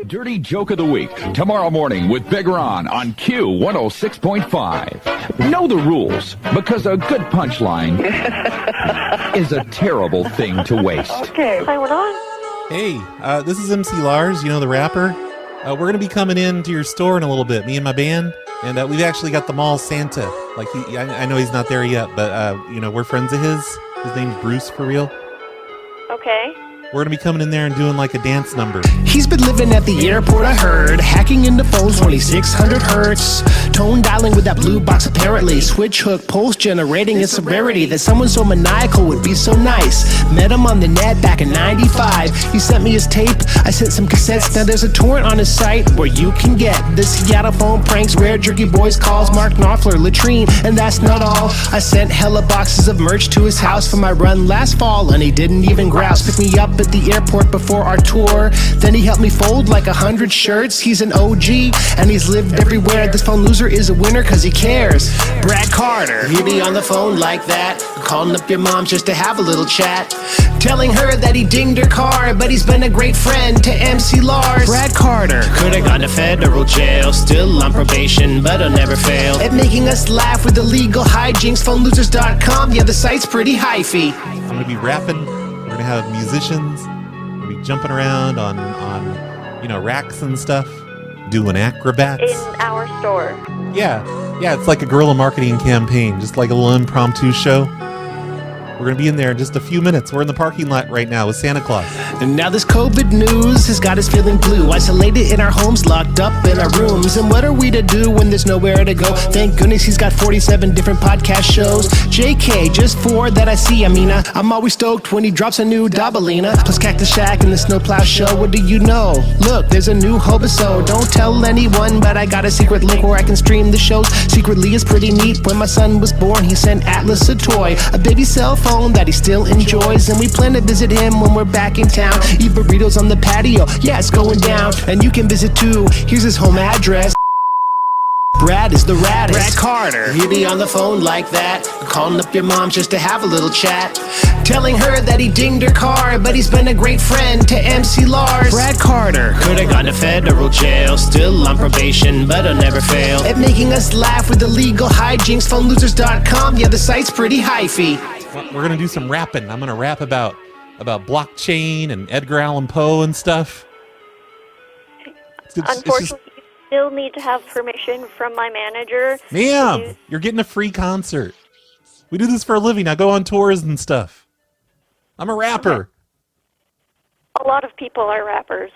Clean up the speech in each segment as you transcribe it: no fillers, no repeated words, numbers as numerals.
Dirty Joke of the Week, tomorrow morning with Big Ron on Q106.5. Know the rules, because a good punchline is a terrible thing to waste. Okay, play one on. Hey, this is MC Lars, you know, the rapper. We're going to be coming into your store in a little bit, me and my band, and we've actually got the mall Santa. Like, I know he's not there yet, but, we're friends of his. His name's Bruce, for real. Okay. We're going to be coming in there and doing like a dance number. He's been living at the airport, I heard. Hacking into phones, 2600 hertz. Tone dialing with that blue box, apparently. Switch hook, pulse generating. It's a rarity that someone so maniacal would be so nice. Met him on the net back in 95. He sent me his tape, I sent some cassettes. Now there's a torrent on his site where you can get the Seattle phone pranks, rare jerky boys calls, Mark Knopfler, latrine. And that's not all. I sent hella boxes of merch to his house for my run last fall, and he didn't even grouse. Picked me up at the airport before our tour. Then he helped me fold like 100 shirts. He's an OG and he's lived everywhere. This phone loser is a winner cause he cares. Brad Carter, he'd be on the phone like that, calling up your mom just to have a little chat, telling her that he dinged her car, but he's been a great friend to MC Lars. Brad Carter could've gone to federal jail, still on probation, but he'll never fail at making us laugh with illegal hijinks. PhoneLosers.com, yeah, the site's pretty hyphy. I'm going to be rapping. We're going to have musicians. We're going to be jumping around on racks and stuff, doing acrobats. In our store. Yeah, it's like a guerrilla marketing campaign, just like a little impromptu show. We're going to be in there in just a few minutes. We're in the parking lot right now with Santa Claus. And now this COVID news has got us feeling blue. Isolated in our homes, locked up in our rooms. And what are we to do when there's nowhere to go? Thank goodness he's got 47 different podcast shows. JK, just 4 that I see. I'm always stoked when he drops a new Dabalina. Plus Cactus Shack and the Snowplow Show. What do you know? Look, there's a new Hobosode. Don't tell anyone, but I got a secret link where I can stream the shows. Secretly, it's pretty neat. When my son was born, he sent Atlas a toy, a baby cell phone that he still enjoys, and we plan to visit him when we're back in town. Eat burritos on the patio, yeah, it's going down, and you can visit too. Here's his home address. Brad is the raddest. Brad Carter, he'd be on the phone like that, calling up your mom just to have a little chat, telling her that he dinged her car, but he's been a great friend to MC Lars. Brad Carter could've gone to federal jail, still on probation, but he'll never fail at making us laugh with illegal hijinks. PhoneLosers.com, yeah, the site's pretty hyphy. We're going to do some rapping. I'm going to rap about blockchain and Edgar Allan Poe and stuff. Unfortunately, you still need to have permission from my manager. Ma'am, you're getting a free concert. We do this for a living. I go on tours and stuff. I'm a rapper. Okay. A lot of people are rappers.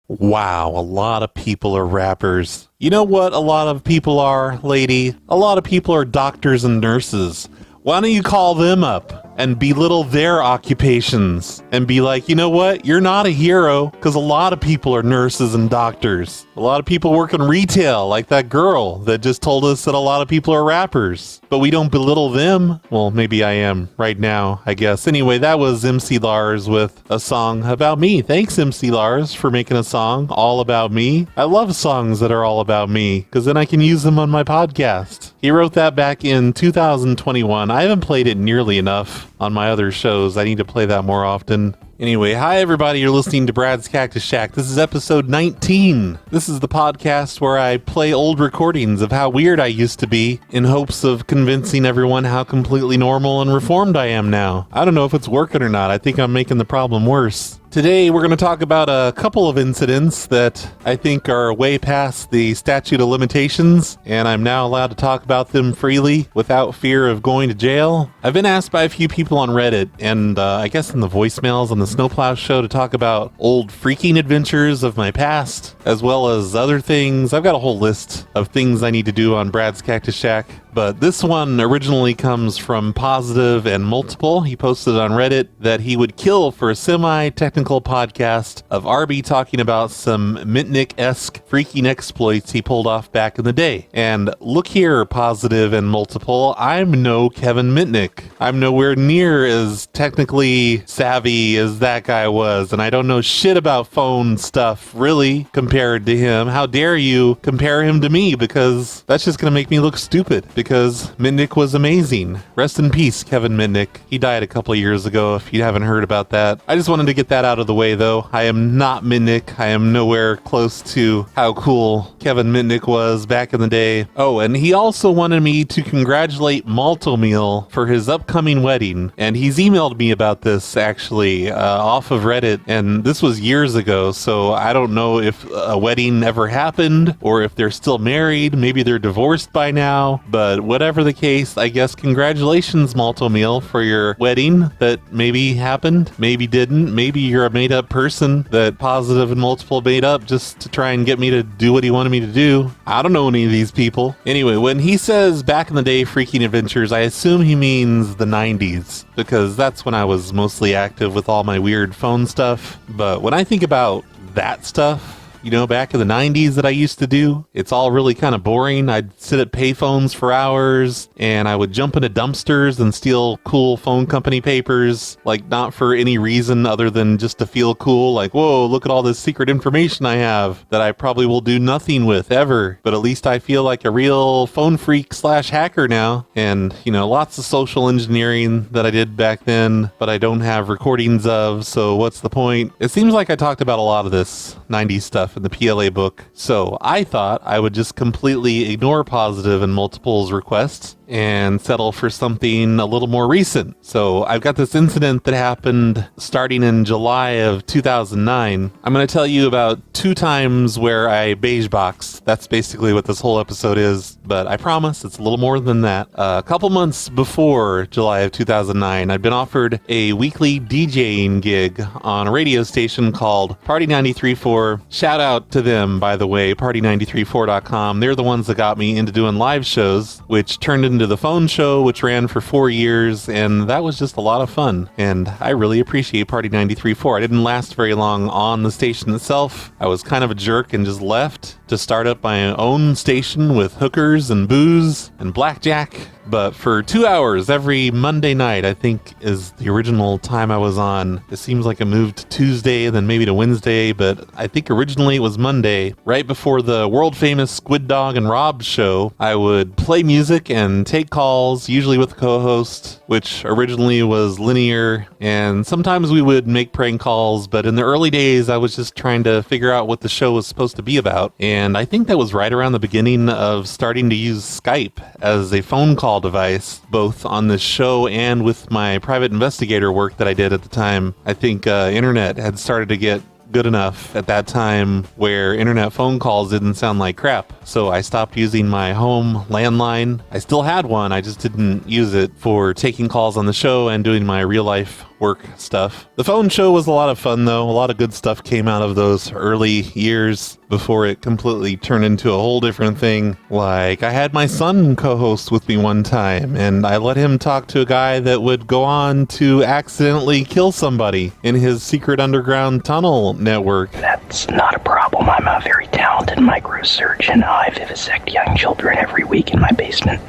Wow, a lot of people are rappers. You know what a lot of people are, lady? A lot of people are doctors and nurses. Why don't you call them up and belittle their occupations and be like, you know what? You're not a hero, because a lot of people are nurses and doctors. A lot of people work in retail, like that girl that just told us that a lot of people are rappers. But we don't belittle them. Well, maybe I am right now, I guess. Anyway, that was MC Lars with a song about me. Thanks, MC Lars, for making a song all about me. I love songs that are all about me, because then I can use them on my podcast. He wrote that back in 2021. I haven't played it nearly enough on my other shows. I need to play that more often. Anyway, hi everybody, you're listening to Brad's Cactus Shack. This is episode 19. This is the podcast where I play old recordings of how weird I used to be in hopes of convincing everyone how completely normal and reformed I am now. I don't know if it's working or not. I think I'm making the problem worse. Today, we're going to talk about a couple of incidents that I think are way past the statute of limitations, and I'm now allowed to talk about them freely without fear of going to jail. I've been asked by a few people on Reddit, and I guess in the voicemails on the Snowplow Show, to talk about old phreaking adventures of my past, as well as other things. I've got a whole list of things I need to do on Brad's Cactus Shack. But this one originally comes from positiveandmultiple. He posted on Reddit that he would kill for a semi-technical podcast of RB talking about some Mitnick-esque phreaking exploits he pulled off back in the day. And look here, positiveandmultiple, I'm no Kevin Mitnick. I'm nowhere near as technically savvy as that guy was, and I don't know shit about phone stuff, really, compared to him. How dare you compare him to me, because that's just going to make me look stupid. because Mitnick was amazing. Rest in peace, Kevin Mitnick. He died a couple of years ago, if you haven't heard about that. I just wanted to get that out of the way, though. I am not Mitnick. I am nowhere close to how cool Kevin Mitnick was back in the day. Oh, and he also wanted me to congratulate Maltomeal for his upcoming wedding, and he's emailed me about this, actually, off of Reddit, and this was years ago, so I don't know if a wedding ever happened, or if they're still married. Maybe they're divorced by now, but whatever the case, I guess congratulations, Maltomeal, for your wedding that maybe happened, maybe didn't. Maybe you're a made-up person that Positive and Multiple made up just to try and get me to do what he wanted me to do. I don't know any of these people. Anyway, when he says back in the day phreaking adventures, I assume he means the 90s, because that's when I was mostly active with all my weird phone stuff. But when I think about that stuff, you know, back in the 90s that I used to do, it's all really kind of boring. I'd sit at payphones for hours, and I would jump into dumpsters and steal cool phone company papers, like not for any reason other than just to feel cool, like, whoa, look at all this secret information I have that I probably will do nothing with ever, but at least I feel like a real phone freak / hacker now. And, you know, lots of social engineering that I did back then, but I don't have recordings of, so what's the point? It seems like I talked about a lot of this 90s stuff in the PLA book, so I thought I would just completely ignore Positive and Multiple's requests and settle for something a little more recent. So I've got this incident that happened starting in July of 2009. I'm going to tell you about 2 times where I beige boxed. That's basically what this whole episode is, but I promise it's a little more than that. A couple months before July of 2009, I'd been offered a weekly DJing gig on a radio station called Party 93.4. Shout out to them, by the way, party934.com. They're the ones that got me into doing live shows, which turned into the phone show, which ran for 4 years, and that was just a lot of fun. And I really appreciate Party 93.4. I didn't last very long on the station itself. I was kind of a jerk and just left to start up my own station with hookers and booze and blackjack. But for 2 hours every Monday night, I think is the original time I was on. It seems like it moved to Tuesday, then maybe to Wednesday, but I think originally it was Monday. Right before the world famous Squid Dog and Rob show, I would play music and take calls, usually with a co-host, which originally was Linear, and sometimes we would make prank calls, but in the early days, I was just trying to figure out what the show was supposed to be about, and I think that was right around the beginning of starting to use Skype as a phone call device, both on this show and with my private investigator work that I did at the time. I think internet had started to get good enough at that time where internet phone calls didn't sound like crap. So I stopped using my home landline. I still had one, I just didn't use it for taking calls on the show and doing my real life work stuff. The phone show was a lot of fun, though. A lot of good stuff came out of those early years before it completely turned into a whole different thing. Like, I had my son co-host with me one time, and I let him talk to a guy that would go on to accidentally kill somebody in his secret underground tunnel network. That's not a problem. I'm a very talented microsurgeon. I vivisect young children every week in my basement.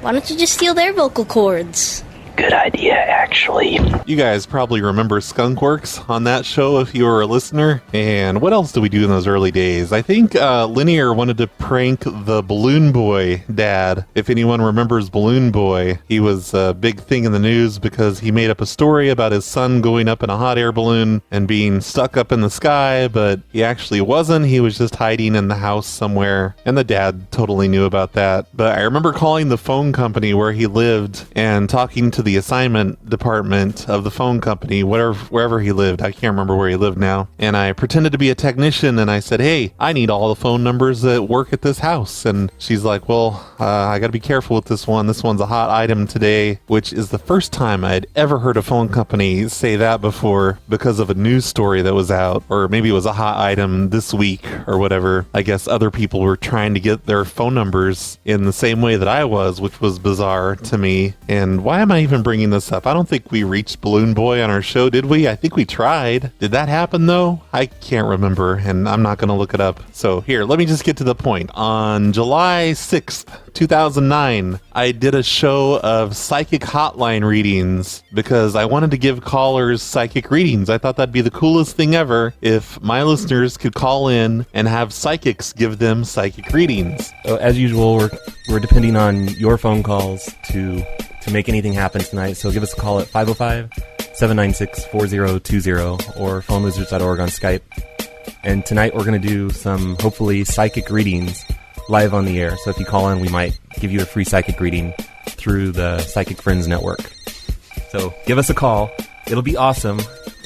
Why don't you just steal their vocal cords? Good idea, actually. You guys probably remember Skunkworks on that show if you were a listener. And what else did we do in those early days? I think Linear wanted to prank the Balloon Boy dad. If anyone remembers Balloon Boy, he was a big thing in the news because he made up a story about his son going up in a hot air balloon and being stuck up in the sky, but he actually wasn't. He was just hiding in the house somewhere, and the dad totally knew about that. But I remember calling the phone company where he lived and talking to the assignment department of the phone company, wherever he lived. I can't remember where he lived now. And I pretended to be a technician, and I said, hey, I need all the phone numbers that work at this house. And she's like, well, I gotta be careful with this one. This one's a hot item today, which is the first time I'd ever heard a phone company say that before because of a news story that was out, or maybe it was a hot item this week or whatever. I guess other people were trying to get their phone numbers in the same way that I was, which was bizarre to me. And why am I even been bringing this up. I don't think we reached Balloon Boy on our show, did we? I think we tried. Did that happen, though? I can't remember, and I'm not going to look it up. So here, let me just get to the point. On July 6th, 2009, I did a show of psychic hotline readings because I wanted to give callers psychic readings. I thought that'd be the coolest thing ever if my listeners could call in and have psychics give them psychic readings. So as usual, we're depending on your phone calls to make anything happen tonight. So give us a call at 505-796-4020 or phonelosers.org on Skype. And tonight we're going to do some, hopefully, psychic readings live on the air. So if you call in, we might give you a free psychic reading through the Psychic Friends Network. So give us a call. It'll be awesome.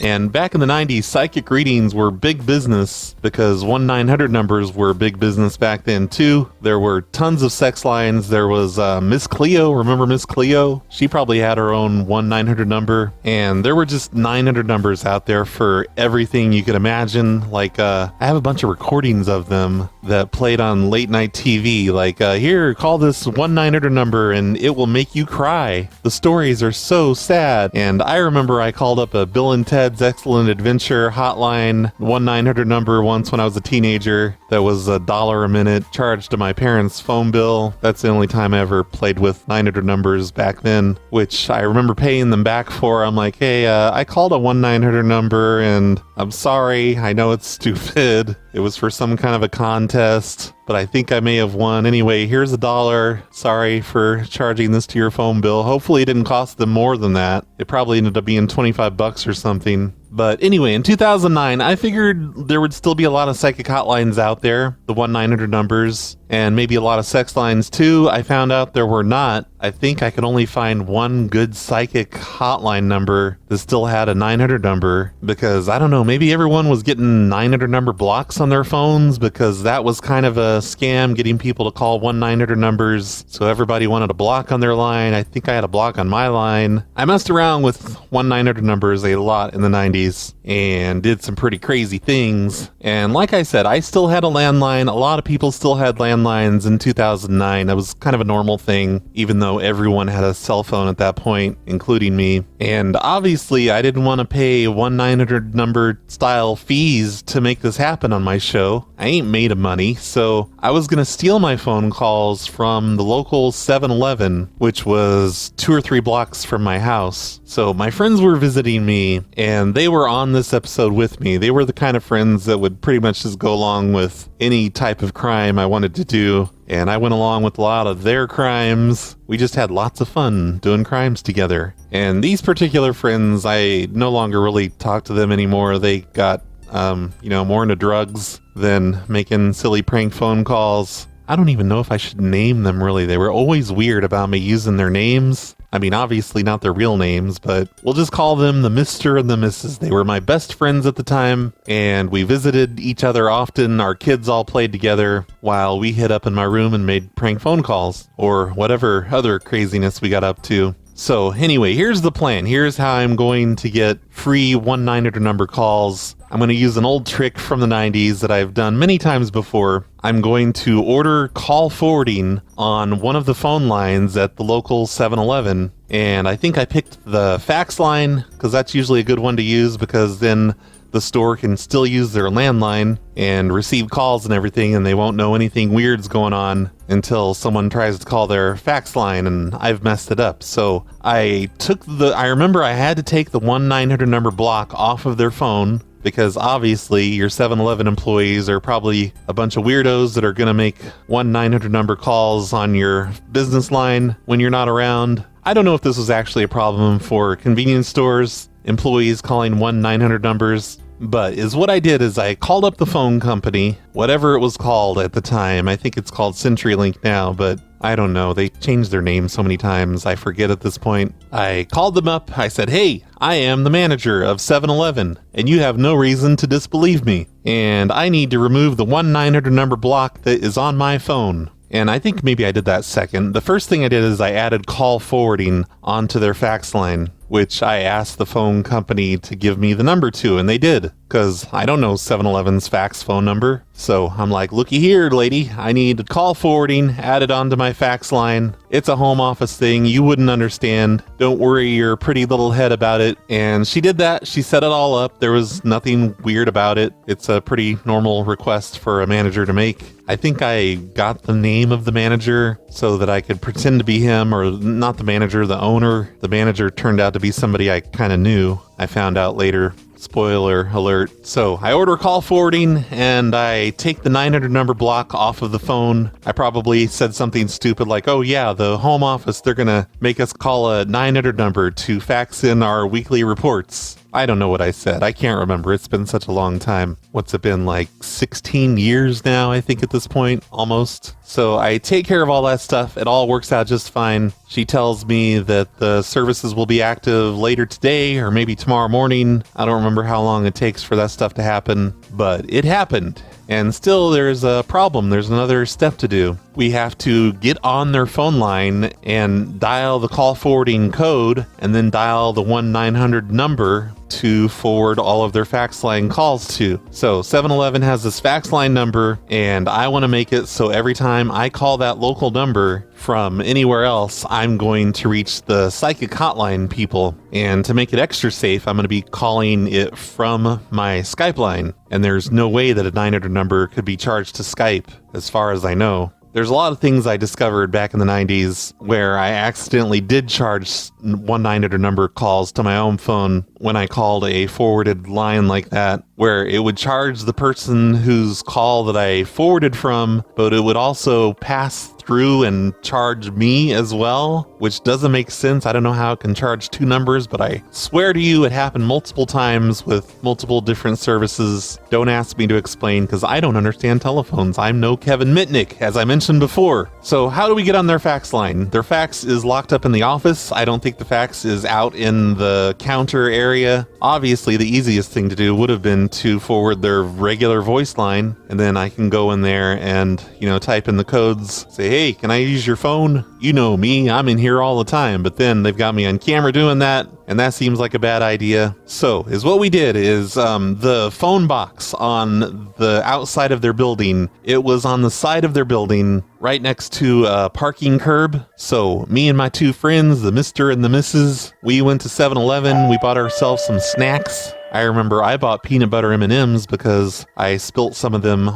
And back in the 90s, psychic readings were big business because 1-900 numbers were big business back then, too. There were tons of sex lines. There was Miss Cleo. Remember Miss Cleo? She probably had her own 1-900 number. And there were just 900 numbers out there for everything you could imagine. Like, I have a bunch of recordings of them that played on late night TV. Like, here, call this 1-900 number and it will make you cry. The stories are so sad. And I remember I called up a Bill and Ted's Excellent Adventure hotline 1-900 number once when I was a teenager. That was $1 a minute charged to my parents' phone bill. That's the only time I ever played with 900 numbers back then, which I remember paying them back for. I'm like, hey, I called a 1-900 number and I'm sorry. I know it's stupid. It was for some kind of a contest, but I think I may have won. Anyway, here's $1. Sorry for charging this to your phone bill. Hopefully it didn't cost them more than that. It probably ended up being $25 or something. But anyway, in 2009, I figured there would still be a lot of psychic hotlines out there, the 1-900 numbers, and maybe a lot of sex lines too. I found out there were not. I think I could only find one good psychic hotline number that still had a 900 number because, I don't know, maybe everyone was getting 900 number blocks on their phones because that was kind of a scam, getting people to call 1-900 numbers. So everybody wanted a block on their line. I think I had a block on my line. I messed around with 1-900 numbers a lot in the 90s and did some pretty crazy things. And like I said, I still had a landline. A lot of people still had landlines in 2009. That was kind of a normal thing, even though everyone had a cell phone at that point, including me. And obviously, I didn't want to pay 1-900 number style fees to make this happen on my show. I ain't made of money, so I was going to steal my phone calls from the local 7-Eleven, which was 2 or 3 blocks from my house. So my friends were visiting me, and they were on this episode with me. They were the kind of friends that would pretty much just go along with any type of crime I wanted to do. And I went along with a lot of their crimes. We just had lots of fun doing crimes together. And these particular friends, I no longer really talk to them anymore. They got, more into drugs than making silly prank phone calls. I don't even know if I should name them, really. They were always weird about me using their names. I mean, obviously not their real names, but we'll just call them the Mr. and the Mrs. They were my best friends at the time, and we visited each other often. Our kids all played together while we hid up in my room and made prank phone calls, or whatever other craziness we got up to. So anyway, here's the plan. Here's how I'm going to get free 1-900 number calls. I'm going to use an old trick from the 90s that I've done many times before. I'm going to order call forwarding on one of the phone lines at the local 7-Eleven. And I think I picked the fax line because that's usually a good one to use because then the store can still use their landline and receive calls and everything, and they won't know anything weird's going on until someone tries to call their fax line, and I've messed it up. So I remember I had to take the 1-900 number block off of their phone because obviously your 7-Eleven employees are probably a bunch of weirdos that are going to make 1-900 number calls on your business line when you're not around. I don't know if this was actually a problem for convenience stores, employees calling 1-900 numbers, but what I did is I called up the phone company, whatever it was called at the time. I think it's called CenturyLink now, but I don't know. They changed their name so many times, I forget at this point. I called them up. I said, hey, I am the manager of 7-Eleven, and you have no reason to disbelieve me. And I need to remove the 1-900 number block that is on my phone. And I think maybe I did that second. The first thing I did is I added call forwarding onto their fax line, which I asked the phone company to give me the number to, and they did, because I don't know 7-Eleven's fax phone number. So I'm like, looky here, lady, I need call forwarding added onto my fax line. It's a home office thing. You wouldn't understand. Don't worry your pretty little head about it. And she did that. She set it all up. There was nothing weird about it. It's a pretty normal request for a manager to make. I think I got the name of the manager so that I could pretend to be him, or not the manager, the owner. The manager turned out to be somebody I kind of knew. I found out later. Spoiler alert. So I order call forwarding and I take the 900 number block off of the phone. I probably said something stupid like, oh yeah, the home office, they're going to make us call a 900 number to fax in our weekly reports. I don't know what I said. I can't remember. It's been such a long time. What's it been, like 16 years now, I think, at this point, almost. So I take care of all that stuff. It all works out just fine. She tells me that the services will be active later today or maybe tomorrow morning. I don't remember how long it takes for that stuff to happen, but it happened. And still there's a problem. There's another step to do. We have to get on their phone line and dial the call forwarding code and then dial the 1-900 number to forward all of their fax line calls to. So 7-Eleven has this fax line number, and I want to make it so every time I call that local number from anywhere else, I'm going to reach the psychic hotline people. And to make it extra safe, I'm going to be calling it from my Skype line. And there's no way that a 900 number could be charged to Skype, as far as I know. There's a lot of things I discovered back in the 90s where I accidentally did charge 1-900 number calls to my own phone when I called a forwarded line like that, where it would charge the person whose call that I forwarded from, but it would also pass through and charge me as well, which doesn't make sense. I don't know how it can charge two numbers, but I swear to you it happened multiple times with multiple different services. Don't ask me to explain because I don't understand telephones. I'm no Kevin Mitnick, as I mentioned before. So how do we get on their fax line? Their fax is locked up in the office. I don't think the fax is out in the counter area. Obviously, the easiest thing to do would have been to forward their regular voice line, and then I can go in there and, type in the codes, say, hey, can I use your phone? You know me, I'm in here all the time, but then they've got me on camera doing that, and that seems like a bad idea. So, what we did is the phone box on the outside of their building, it was on the side of their building right next to a parking curb. So, me and my two friends, the Mr. and the Mrs., we went to 7-Eleven, we bought ourselves some snacks. I remember I bought peanut butter M&Ms because I spilt some of them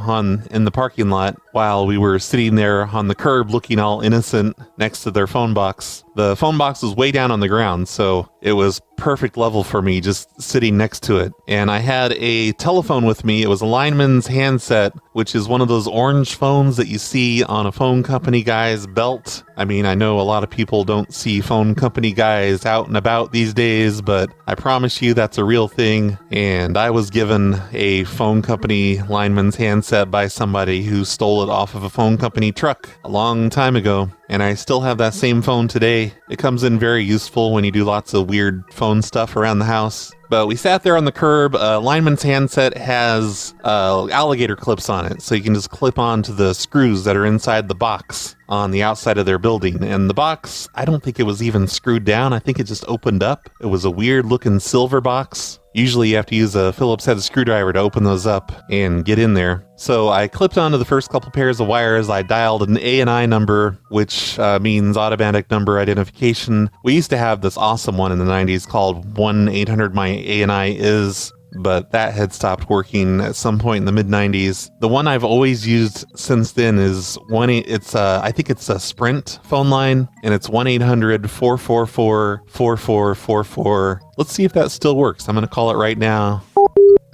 in the parking lot while we were sitting there on the curb looking all innocent next to their phone box. The phone box was way down on the ground, so it was perfect level for me just sitting next to it. And I had a telephone with me. It was a lineman's handset, which is one of those orange phones that you see on a phone company guy's belt. I mean, I know a lot of people don't see phone company guys out and about these days, but I promise you that's a real thing. And I was given a phone company lineman's handset by somebody who stole it off of a phone company truck a long time ago. And I still have that same phone today. It comes in very useful when you do lots of weird phone stuff around the house. But we sat there on the curb. Lineman's handset has alligator clips on it, so you can just clip onto the screws that are inside the box on the outside of their building. And the box, I don't think it was even screwed down. I think it just opened up. It was a weird looking silver box. Usually you have to use a Phillips head screwdriver to open those up and get in there. So I clipped onto the first couple pairs of wires. I dialed an ANI number, which means automatic number identification. We used to have this awesome one in the 90s called 1-800-MY-ANI-IS, but that had stopped working at some point in the mid-90s. The one I've always used since then is I think it's a Sprint phone line, and it's 1-800-444-4444. Let's see if that still works. I'm going to call it right now.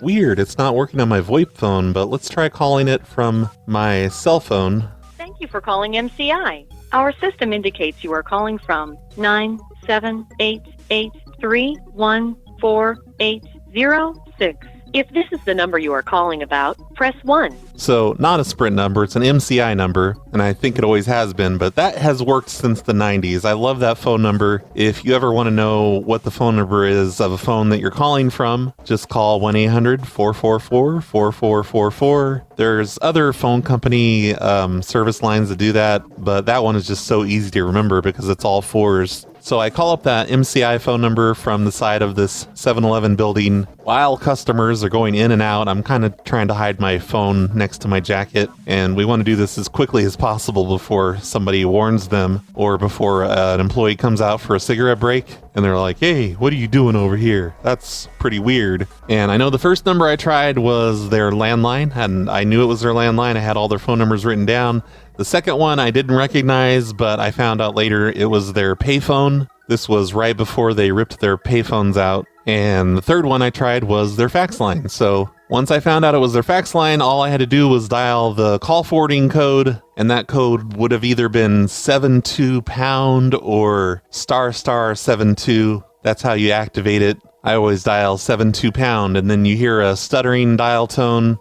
Weird, it's not working on my VoIP phone, but let's try calling it from my cell phone. Thank you for calling MCI. Our system indicates you are calling from 97883148006. If this is the number you are calling about, press 1. So, not a Sprint number, it's an MCI number, and I think it always has been, but that has worked since the 90s. I love that phone number. If you ever want to know what the phone number is of a phone that you're calling from, just call 1-800-444-4444. There's other phone company service lines that do that, but that one is just so easy to remember because it's all fours. So I call up that MCI phone number from the side of this 7-Eleven building. While customers are going in and out, I'm kind of trying to hide my phone next to my jacket, and we want to do this as quickly as possible before somebody warns them or before an employee comes out for a cigarette break and they're like, hey, what are you doing over here? That's pretty weird. And I know the first number I tried was their landline, and I knew it was their landline. I had all their phone numbers written down. The second one I didn't recognize, but I found out later it was their payphone. This was right before they ripped their payphones out. And the third one I tried was their fax line. So once I found out it was their fax line, all I had to do was dial the call forwarding code, and that code would have either been 72# or **72. That's how you activate it. I always dial 72#, and then you hear a stuttering dial tone,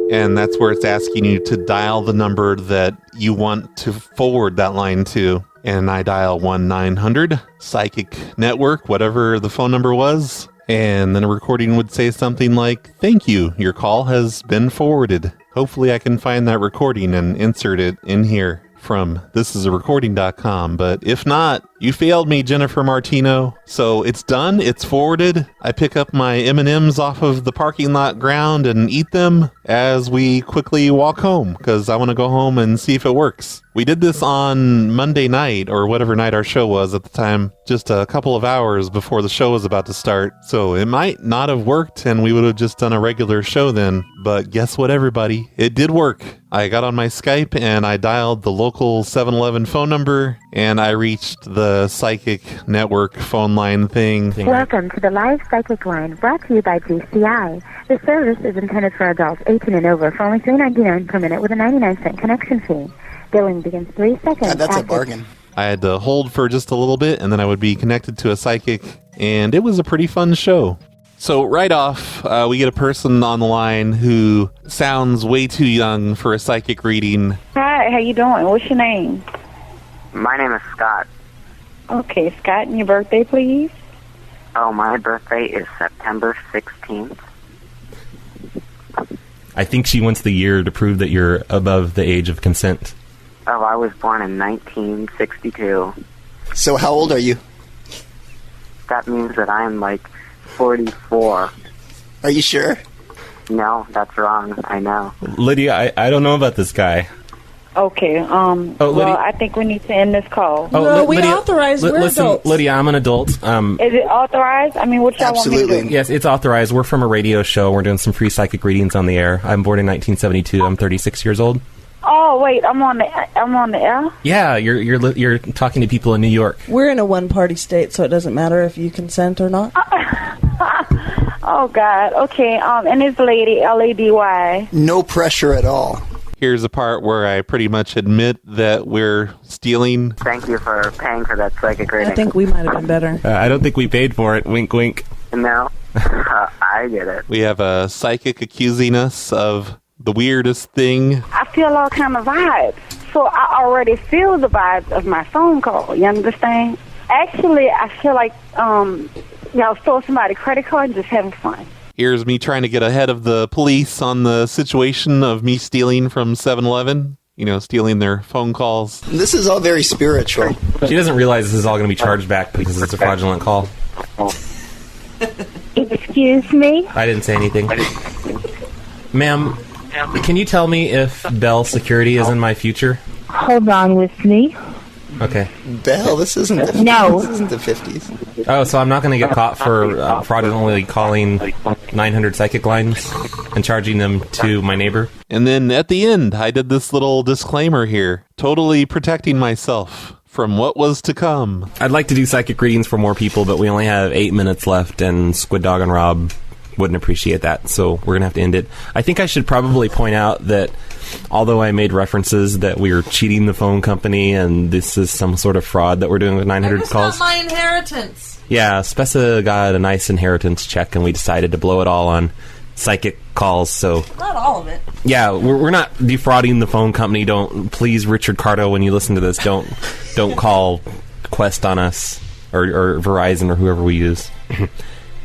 and that's where it's asking you to dial the number that you want to forward that line to. And I dial 1-900 Psychic Network, whatever the phone number was. And then a recording would say something like, thank you, your call has been forwarded. Hopefully I can find that recording and insert it in here from thisisarecording.com. But if not, you failed me, Jennifer Martino. So it's done. It's forwarded. I pick up my M&Ms off of the parking lot ground and eat them as we quickly walk home, because I want to go home and see if it works. We did this on Monday night, or whatever night our show was at the time, just a couple of hours before the show was about to start. So it might not have worked, and we would have just done a regular show then. But guess what, everybody? It did work. I got on my Skype and I dialed the local 7-Eleven phone number, and I reached the Psychic Network phone line thing. Welcome to the live Psychic line, brought to you by GCI. This service is intended for adults 18 and over for only $3.99 per minute with a 99-cent connection fee. Billing begins 3 seconds. That's a bargain. I had to hold for just a little bit, and then I would be connected to a psychic, and it was a pretty fun show. So right off, we get a person on the line who sounds way too young for a psychic reading. Hi, how you doing? What's your name? My name is Scott. Okay, Scott, and your birthday, please? Oh, my birthday is September 16th. I think she wants the year to prove that you're above the age of consent. Oh, I was born in 1962. So how old are you? That means that I'm like 44. Are you sure? No, that's wrong. I know. Lydia, I don't know about this guy. Okay, well, I think we need to end this call. No, we authorized. We're listen, adults. Lydia, I'm an adult. Is it authorized? I mean, what y'all want me to do? Yes, it's authorized. We're from a radio show. We're doing some free psychic readings on the air. I'm born in 1972. I'm 36 years old. Oh, wait, I'm on the air? Yeah, you're talking to people in New York. We're in a one-party state, so it doesn't matter if you consent or not. Oh, God. Okay, and this lady, L-A-D-Y. No pressure at all. Here's a part where I pretty much admit that we're stealing. Thank you for paying for that psychic reading. I think we might have been better. I don't think we paid for it. Wink, wink. No, I get it. We have a psychic accusing us of the weirdest thing. I feel all kind of vibes. So I already feel the vibes of my phone call. You understand? Actually, I feel like, y'all stole somebody's credit card and just having fun. Here's me trying to get ahead of the police on the situation of me stealing from 7-Eleven. You know, stealing their phone calls. This is all very spiritual. She doesn't realize this is all going to be charged back because it's a fraudulent call. Excuse me? I didn't say anything. Ma'am, can you tell me if Bell Security is in my future? Hold on with me. Okay. Bell, this isn't the 50s. No. This isn't the 50s. Oh, so I'm not going to get caught for fraudulently calling 900 psychic lines and charging them to my neighbor? And then at the end, I did this little disclaimer here, totally protecting myself from what was to come. I'd like to do psychic readings for more people, but we only have 8 minutes left, and Squid Dog and Rob wouldn't appreciate that, so we're going to have to end it. I think I should probably point out that although I made references that we were cheating the phone company and this is some sort of fraud that we're doing with 900 calls. It's not my inheritance. Yeah, Spessa got a nice inheritance check and we decided to blow it all on psychic calls, so... Not all of it. Yeah, we're not defrauding the phone company. Please, Richard Cardo, when you listen to this, don't call Quest on us or Verizon or whoever we use.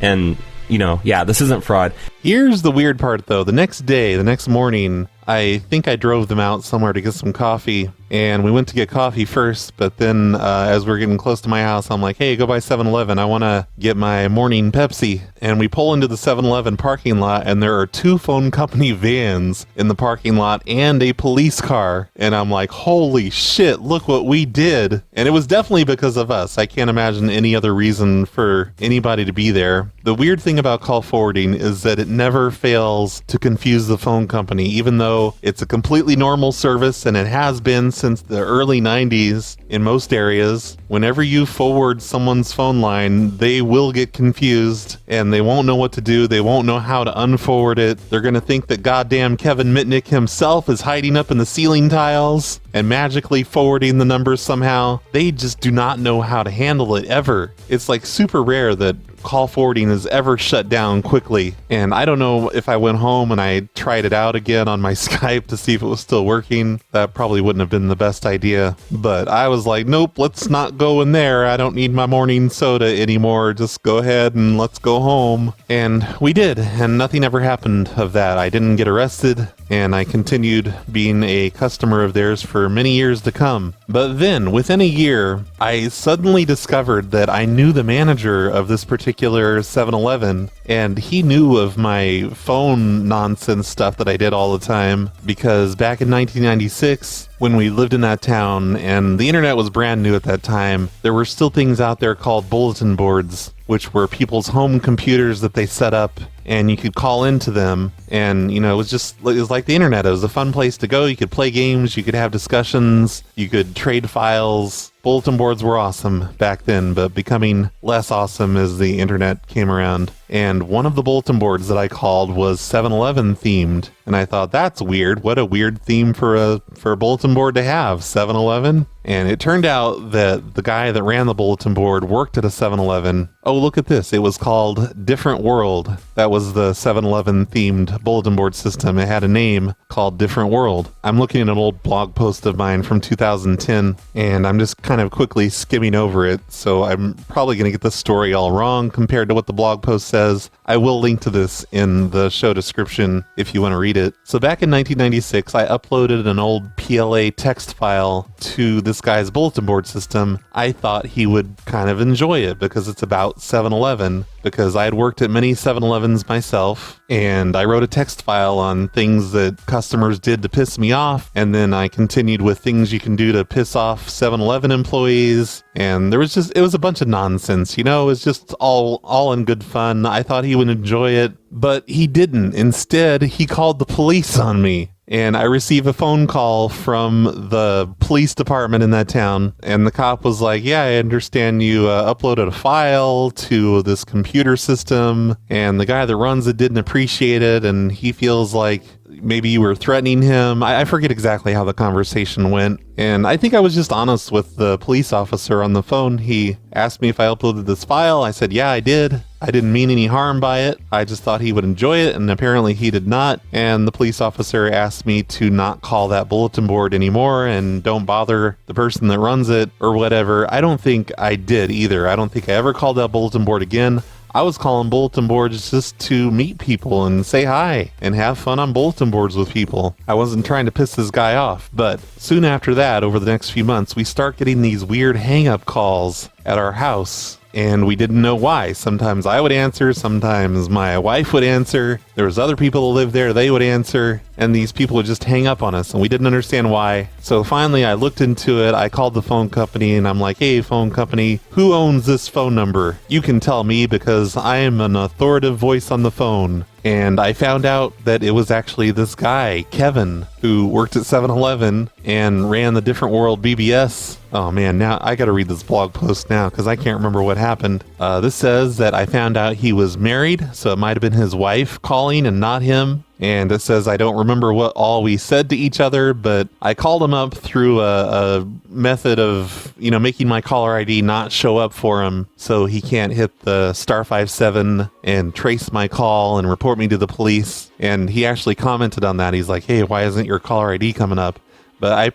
And, you know, yeah, this isn't fraud. Here's the weird part, though. The next morning, I think I drove them out somewhere to get some coffee, and we went to get coffee first, but then as we're getting close to my house, I'm like, hey, go by 7-Eleven. I want to get my morning Pepsi. And we pull into the 7-Eleven parking lot, and there are 2 phone company vans in the parking lot and a police car. And I'm like, holy shit, look what we did. And it was definitely because of us. I can't imagine any other reason for anybody to be there. The weird thing about call forwarding is that it never fails to confuse the phone company, even though it's a completely normal service, and it has been since the early 90s in most areas. Whenever you forward someone's phone line, they will get confused, and they won't know what to do. They won't know how to unforward it. They're going to think that goddamn Kevin Mitnick himself is hiding up in the ceiling tiles and magically forwarding the numbers somehow. They just do not know how to handle it ever. It's like super rare that call forwarding is ever shut down quickly. And I don't know if I went home and I tried it out again on my Skype to see if it was still working. That probably wouldn't have been the best idea. But I was like, nope, let's not go in there. I don't need my morning soda anymore. Just go ahead and let's go home. And we did. And nothing ever happened of that. I didn't get arrested. And I continued being a customer of theirs for many years to come. But then, within a year, I suddenly discovered that I knew the manager of this particular 7-Eleven, and he knew of my phone nonsense stuff that I did all the time, because back in 1996, when we lived in that town, and the internet was brand new at that time, there were still things out there called bulletin boards, which were people's home computers that they set up, and you could call into them, and, you know, it was like the internet. It was a fun place to go. You could play games, you could have discussions, you could trade files. Bulletin boards were awesome back then, but becoming less awesome as the internet came around. And one of the bulletin boards that I called was 7-Eleven themed, and I thought, that's weird. What a weird theme for a bulletin board to have, 7-Eleven. And it turned out that the guy that ran the bulletin board worked at a 7-Eleven. Oh, look at this. It was called Different World. That was the 7-Eleven themed bulletin board system. It had a name called Different World. I'm looking at an old blog post of mine from 2010, and I'm just kind of quickly skimming over it, so I'm probably going to get the story all wrong compared to what the blog post says. I will link to this in the show description if you want to read it. So back in 1996, I uploaded an old PLA text file to this guy's bulletin board system. I thought he would kind of enjoy it because it's about 7-Eleven, because I had worked at many 7-Elevens myself, and I wrote a text file on things that customers did to piss me off, and then I continued with things you can do to piss off 7-Eleven employees, and it was a bunch of nonsense, you know. It was just all in good fun. I thought he would enjoy it, but he didn't. Instead, he called the police on me. And I received a phone call from the police department in that town, and the cop was like, yeah, I understand you uploaded a file to this computer system, and the guy that runs it didn't appreciate it, and he feels like maybe you were threatening him. I forget exactly how the conversation went. And I think I was just honest with the police officer on the phone. He asked me if I uploaded this file. I said, yeah, I did. I didn't mean any harm by it. I just thought he would enjoy it, and apparently he did not. And the police officer asked me to not call that bulletin board anymore and don't bother the person that runs it or whatever. I don't think I did either. I don't think I ever called that bulletin board again. I was calling bulletin boards just to meet people and say hi and have fun on bulletin boards with people. I wasn't trying to piss this guy off. But soon after that, over the next few months, we start getting these weird hang-up calls at our house. And we didn't know why. Sometimes I would answer, sometimes my wife would answer. There was other people who lived there, they would answer. And these people would just hang up on us, and we didn't understand why. So finally, I looked into it. I called the phone company, and I'm like, hey, phone company, who owns this phone number? You can tell me, because I am an authoritative voice on the phone. And I found out that it was actually this guy, Kevin, who worked at 7-Eleven and ran the Different World BBS. Oh man, now I gotta read this blog post now because I can't remember what happened. This says that I found out he was married, so it might have been his wife calling and not him. And it says, I don't remember what all we said to each other, but I called him up through a method of, making my caller ID not show up for him so he can't hit the *57 and trace my call and report me to the police. And he actually commented on that. He's like, hey, why isn't your caller ID coming up? But I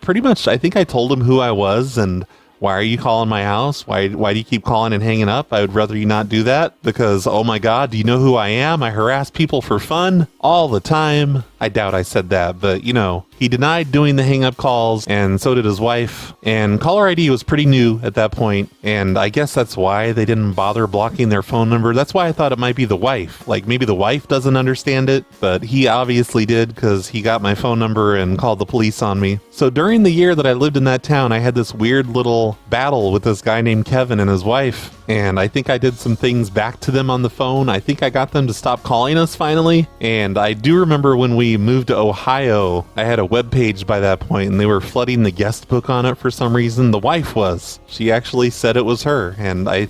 think I told him who I was and why are you calling my house? Why do you keep calling and hanging up? I would rather you not do that because, oh my God, do you know who I am? I harass people for fun all the time. I doubt I said that, but you know, he denied doing the hang-up calls, and so did his wife. And caller ID was pretty new at that point, and I guess that's why they didn't bother blocking their phone number. That's why I thought it might be the wife. Like, maybe the wife doesn't understand it, but he obviously did because he got my phone number and called the police on me. So during the year that I lived in that town, I had this weird little battle with this guy named Kevin and his wife, and I think I did some things back to them on the phone. I think I got them to stop calling us finally, and I do remember when we moved to Ohio, I had a web page by that point, and they were flooding the guest book on it for some reason. The wife was. She actually said it was her, and I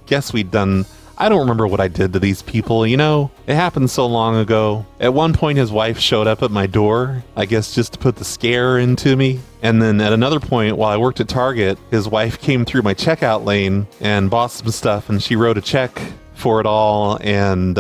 guess we'd done... I don't remember what I did to these people, you know? It happened so long ago. At one point, his wife showed up at my door, I guess just to put the scare into me. And then at another point, while I worked at Target, his wife came through my checkout lane and bought some stuff, and she wrote a check for it all, and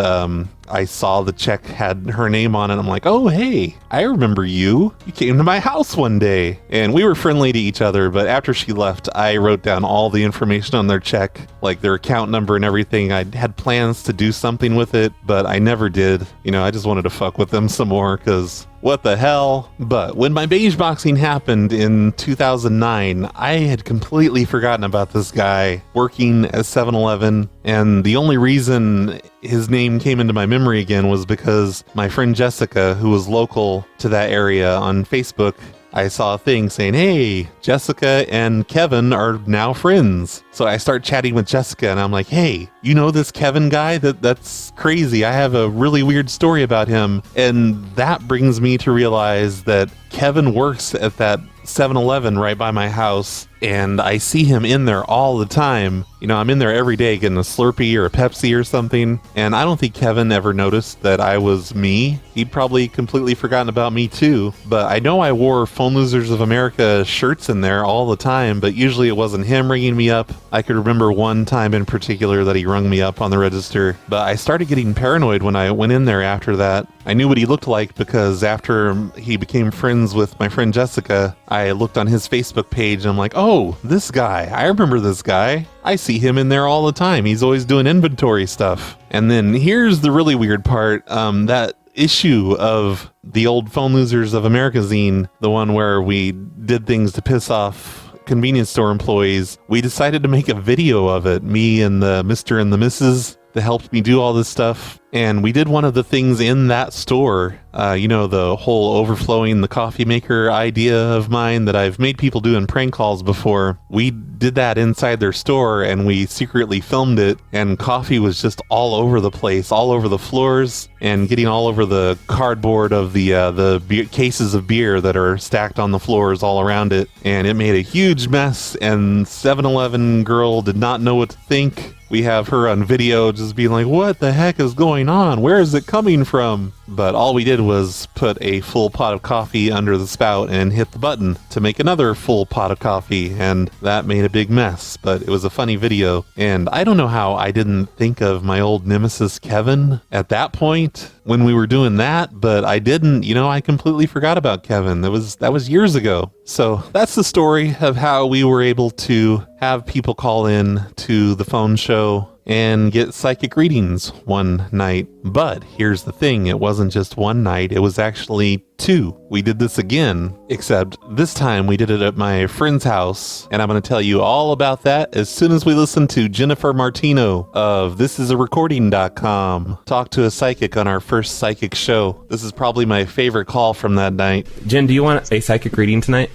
I saw the check had her name on it. I'm like, oh, hey, I remember you. You came to my house one day. And we were friendly to each other, but after she left, I wrote down all the information on their check, like their account number and everything. I had plans to do something with it, but I never did. You know, I just wanted to fuck with them some more, because what the hell? But when my beige boxing happened in 2009, I had completely forgotten about this guy working at 7-Eleven, and the only reason his name came into my memory again was because my friend Jessica, who was local to that area, on Facebook, I saw a thing saying, hey, Jessica and Kevin are now friends. So I start chatting with Jessica, and I'm like, hey, you know this Kevin guy? That's crazy. I have a really weird story about him. And that brings me to realize that Kevin works at that 7-Eleven right by my house, and I see him in there all the time. You know, I'm in there every day getting a Slurpee or a Pepsi or something, and I don't think Kevin ever noticed that I was me. He'd probably completely forgotten about me too, but I know I wore Phone Losers of America shirts in there all the time, but usually it wasn't him ringing me up. I could remember one time in particular that he rung me up on the register, but I started getting paranoid when I went in there after that. I knew what he looked like because after he became friends with my friend Jessica, I looked on his Facebook page and I'm like, oh, this guy, I remember this guy. I see him in there all the time. He's always doing inventory stuff. And then here's the really weird part. That issue of the old Phone Losers of America zine, the one where we did things to piss off convenience store employees, we decided to make a video of it, me and the Mr. and the Mrs. that helped me do all this stuff. And we did one of the things in that store, you know, the whole overflowing the coffee maker idea of mine that I've made people do in prank calls before. We did that inside their store, and we secretly filmed it, and coffee was just all over the place, all over the floors, and getting all over the cardboard of the beer, cases of beer that are stacked on the floors all around it. And it made a huge mess, and 7-Eleven girl did not know what to think. We have her on video just being like, what the heck is going on? Where is it coming from? But all we did was put a full pot of coffee under the spout and hit the button to make another full pot of coffee, and that made a big mess. But it was a funny video, and I don't know how I didn't think of my old nemesis Kevin at that point when we were doing that, but I didn't. You know, I completely forgot about Kevin. That was years ago. So that's the story of how we were able to have people call in to the phone show and get psychic readings one night. But here's the thing, it wasn't just one night, it was actually two. We did this again, except this time we did it at my friend's house, and I'm going to tell you all about that as soon as we listen to Jennifer Martino of thisisarecording.com talk to a psychic on our first psychic show. This is probably my favorite call from that night. Jen, do you want a psychic reading tonight?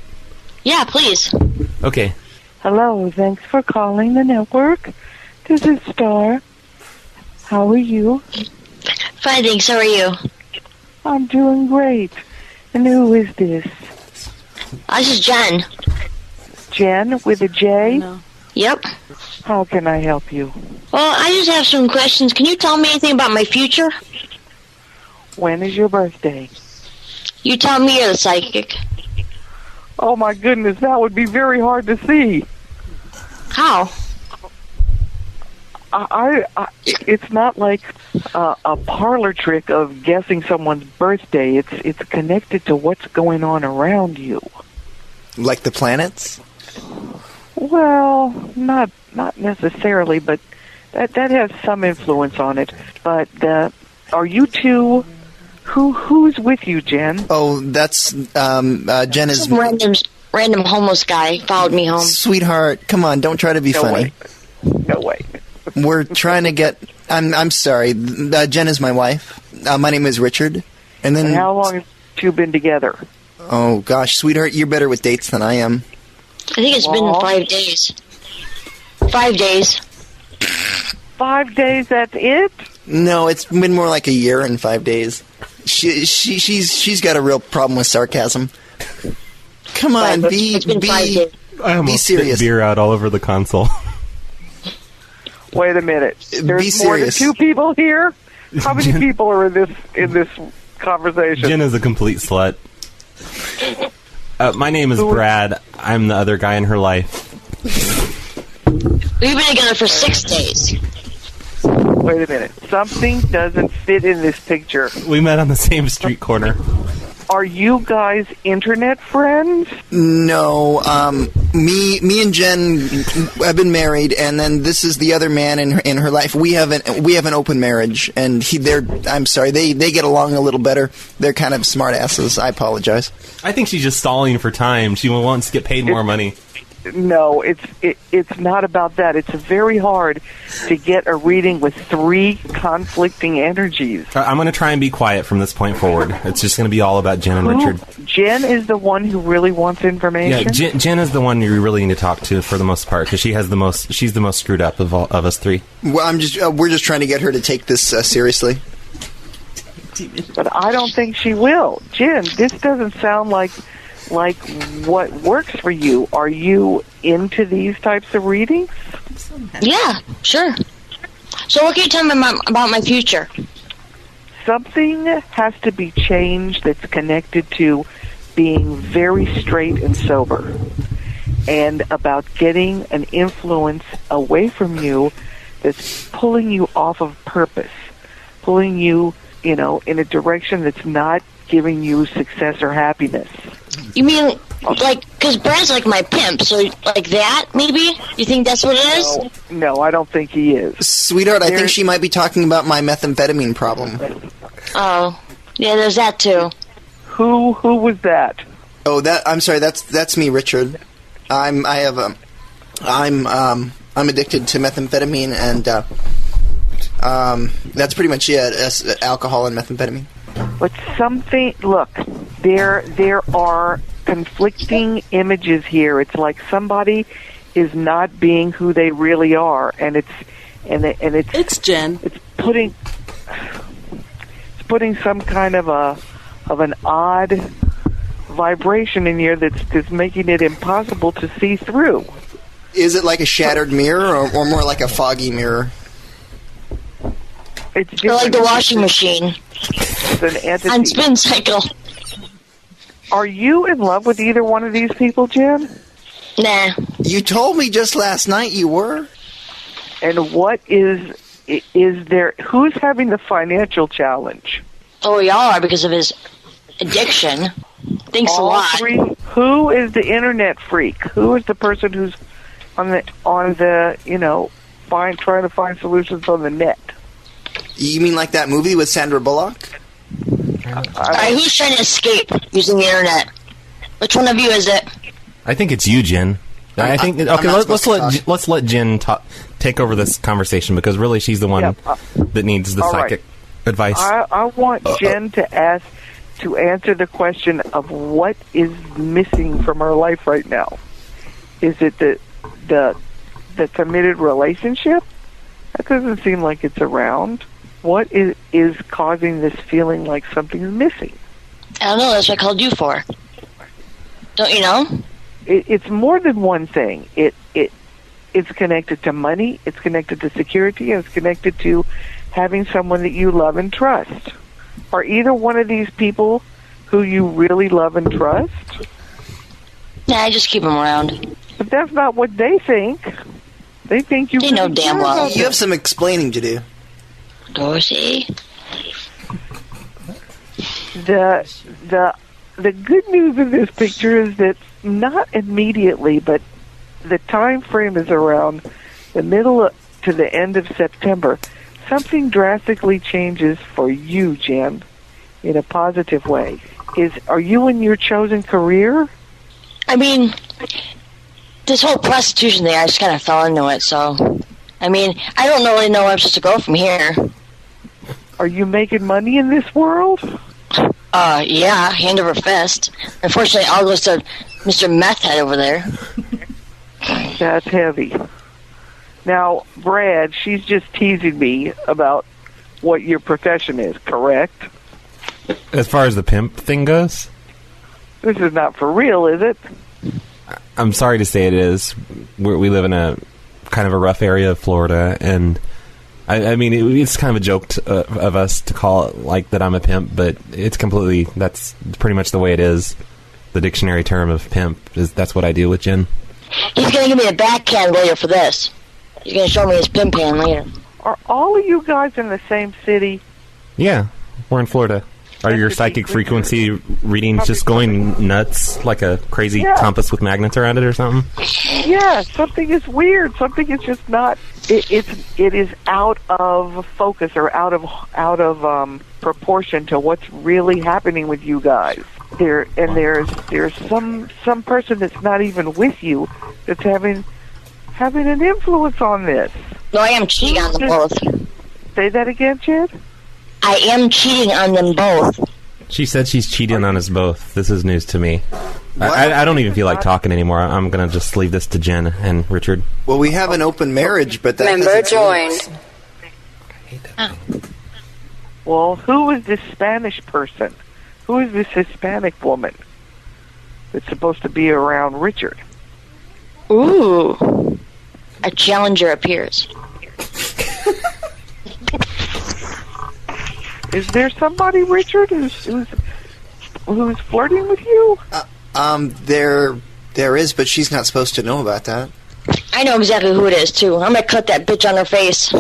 Yeah, please. Okay. Hello, thanks for calling the network. This is Star. How are you? Fine, thanks. How are you? I'm doing great. And who is this? This is Jen. Jen with a J? No. Yep. How can I help you? Well, I just have some questions. Can you tell me anything about my future? When is your birthday? You tell me, you're the psychic. Oh my goodness, that would be very hard to see. How? It's not like a parlor trick of guessing someone's birthday. It's connected to what's going on around you. Like the planets? Well, not necessarily, but that has some influence on it. But are you two? Who's with you, Jen? Oh, that's Jen is Random homeless guy followed me home. Sweetheart, come on, don't try to be funny. No way. We're trying to get. I'm sorry. Jen is my wife. My name is Richard. And then how long have you been together? Oh gosh, sweetheart, you're better with dates than I am. I think it's been 5 days. 5 days. 5 days. That's it? No, it's been more like a year and 5 days. She's got a real problem with sarcasm. Come on, it's been 5 days. I almost spit serious. beer out all over the console. Wait a minute. There's Be more than serious. 2 people here? How many people are in this conversation? Jen is a complete slut. My name is Brad. I'm the other guy in her life. We've been together for 6 days. Wait a minute. Something doesn't fit in this picture. We met on the same street corner. Are you guys internet friends? No, me and Jen have been married, and then this is the other man in her life. We have an open marriage, and I'm sorry, they get along a little better. They're kind of smartasses. I apologize. I think she's just stalling for time. She wants to get paid more money. No, it's not about that. It's very hard to get a reading with 3 conflicting energies. I'm going to try and be quiet from this point forward. It's just going to be all about Jen and Richard. Jen is the one who really wants information? Yeah, Jen is the one you really need to talk to for the most part, because she's the most screwed up of us 3. Well, we're just trying to get her to take this seriously. But I don't think she will. Jen, this doesn't sound like what works for you. Are you into these types of readings? Yeah, sure. So what can you tell me about my future? Something has to be changed that's connected to being very straight and sober, and about getting an influence away from you that's pulling you off of purpose, pulling you, in a direction that's not giving you success or happiness. You mean, because Brad's like my pimp, so like that, maybe? You think that's what it is? No, I don't think he is. Sweetheart, I think she might be talking about my methamphetamine problem. Oh, yeah, there's that too. Who was that? Oh, I'm sorry, that's me, Richard. I'm addicted to methamphetamine, and that's pretty much it. Alcohol and methamphetamine. But look, there are conflicting images here. It's like somebody is not being who they really are, and it's Jen. It's putting some kind of an odd vibration in here that's making it impossible to see through. Is it like a shattered mirror, or more like a foggy mirror? It's like the washing machine. It's an entity. On spin cycle. Are you in love with either one of these people, Jen? Nah. You told me just last night you were. And what is there? Who's having the financial challenge? Oh, y'all are, because of his addiction. Thanks All a lot. 3. Who is the internet freak? Who is the person who's on the trying to find solutions on the net? You mean like that movie with Sandra Bullock? Alright, who's trying to escape using the internet? Which one of you is it? I think it's you, Jen. I think let's let Jen take over this conversation, because really she's the one that needs the psychic advice. I want Jen to answer the question of what is missing from her life right now. Is it the committed relationship? That doesn't seem like it's around. What is causing this feeling like something's missing? I don't know. That's what I called you for. Don't you know? It's more than one thing. It's connected to money. It's connected to security. And it's connected to having someone that you love and trust. Are either one of these people who you really love and trust? Nah, I just keep them around. But that's not what they think. They think you. They know damn well. You have some explaining to do. Dorsey. The good news in this picture is that not immediately, but the time frame is around the middle to the end of September, something drastically changes for you, Jen, in a positive way. Are you in your chosen career? I mean, this whole prostitution thing, I just kind of fell into it, so... I mean, I don't really know where I'm supposed to go from here. Are you making money in this world? Yeah, hand over fist. Unfortunately, all goes to Mr. Meth Head over there. That's heavy. Now, Brad, she's just teasing me about what your profession is, correct? As far as the pimp thing goes? This is not for real, is it? I'm sorry to say it is. We live in a kind of a rough area of Florida, and I mean, it's kind of a joke of us to call it like that I'm a pimp, but it's completely, that's pretty much the way it is. The dictionary term of pimp that's what I do with Jen. He's going to give me a backhand later for this. He's going to show me his pimp hand later. Are all of you guys in the same city? Yeah, we're in Florida. Are your psychic frequency readings just going nuts like a crazy compass with magnets around it or something? Yeah, something is weird. Something is just not. It is out of focus or out of proportion to what's really happening with you guys. There's some person that's not even with you that's having an influence on this. No, I am cheating on them both. Say that again, Chad? I am cheating on them both. She said she's cheating on us both. This is news to me. I don't even feel like talking anymore. I'm going to just leave this to Jen and Richard. Well, we have an open marriage, but that Member joined. Well, who is this Spanish person? Who is this Hispanic woman that's supposed to be around Richard? Ooh. A challenger appears. Is there somebody, Richard, who's flirting with you? There is, but she's not supposed to know about that. I know exactly who it is, too. I'm going to cut that bitch on her face.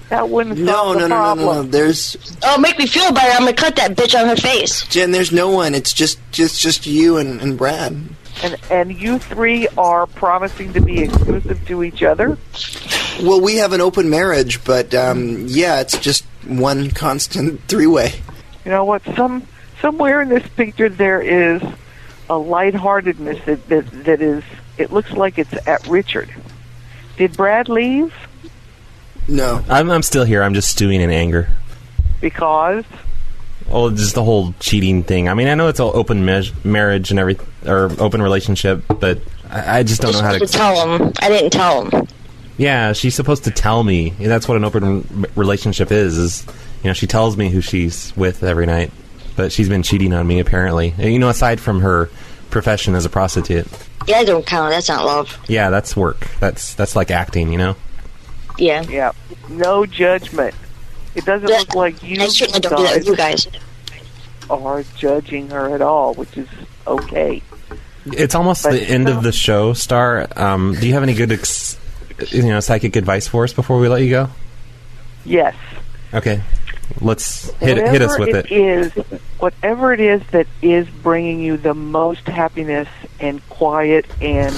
That wouldn't solve the problem. No. There's... Oh, make me feel better. I'm going to cut that bitch on her face. Jen, there's no one. It's just you and Brad. And you three are promising to be exclusive to each other? Well, we have an open marriage, but it's just one constant three-way. You know what? Somewhere in this picture there is a lightheartedness that is. It looks like it's at Richard. Did Brad leave? No, I'm still here. I'm just stewing in anger. Because? Oh, just the whole cheating thing. I mean, I know it's all open marriage and everything, or open relationship, but I just don't know how to tell him. I didn't tell him. Yeah, she's supposed to tell me. That's what an open relationship is, she tells me who she's with every night. But she's been cheating on me, apparently. Aside from her profession as a prostitute. Yeah, I don't count. That's not love. Yeah, that's work. That's like acting, Yeah. Yeah. No judgment. It doesn't look like you guys are judging her at all, which is okay. It's almost the end of the show, Star. Do you have any good psychic advice for us before we let you go? Yes. Okay. Let's hit us with it. Whatever it is that is bringing you the most happiness and quiet and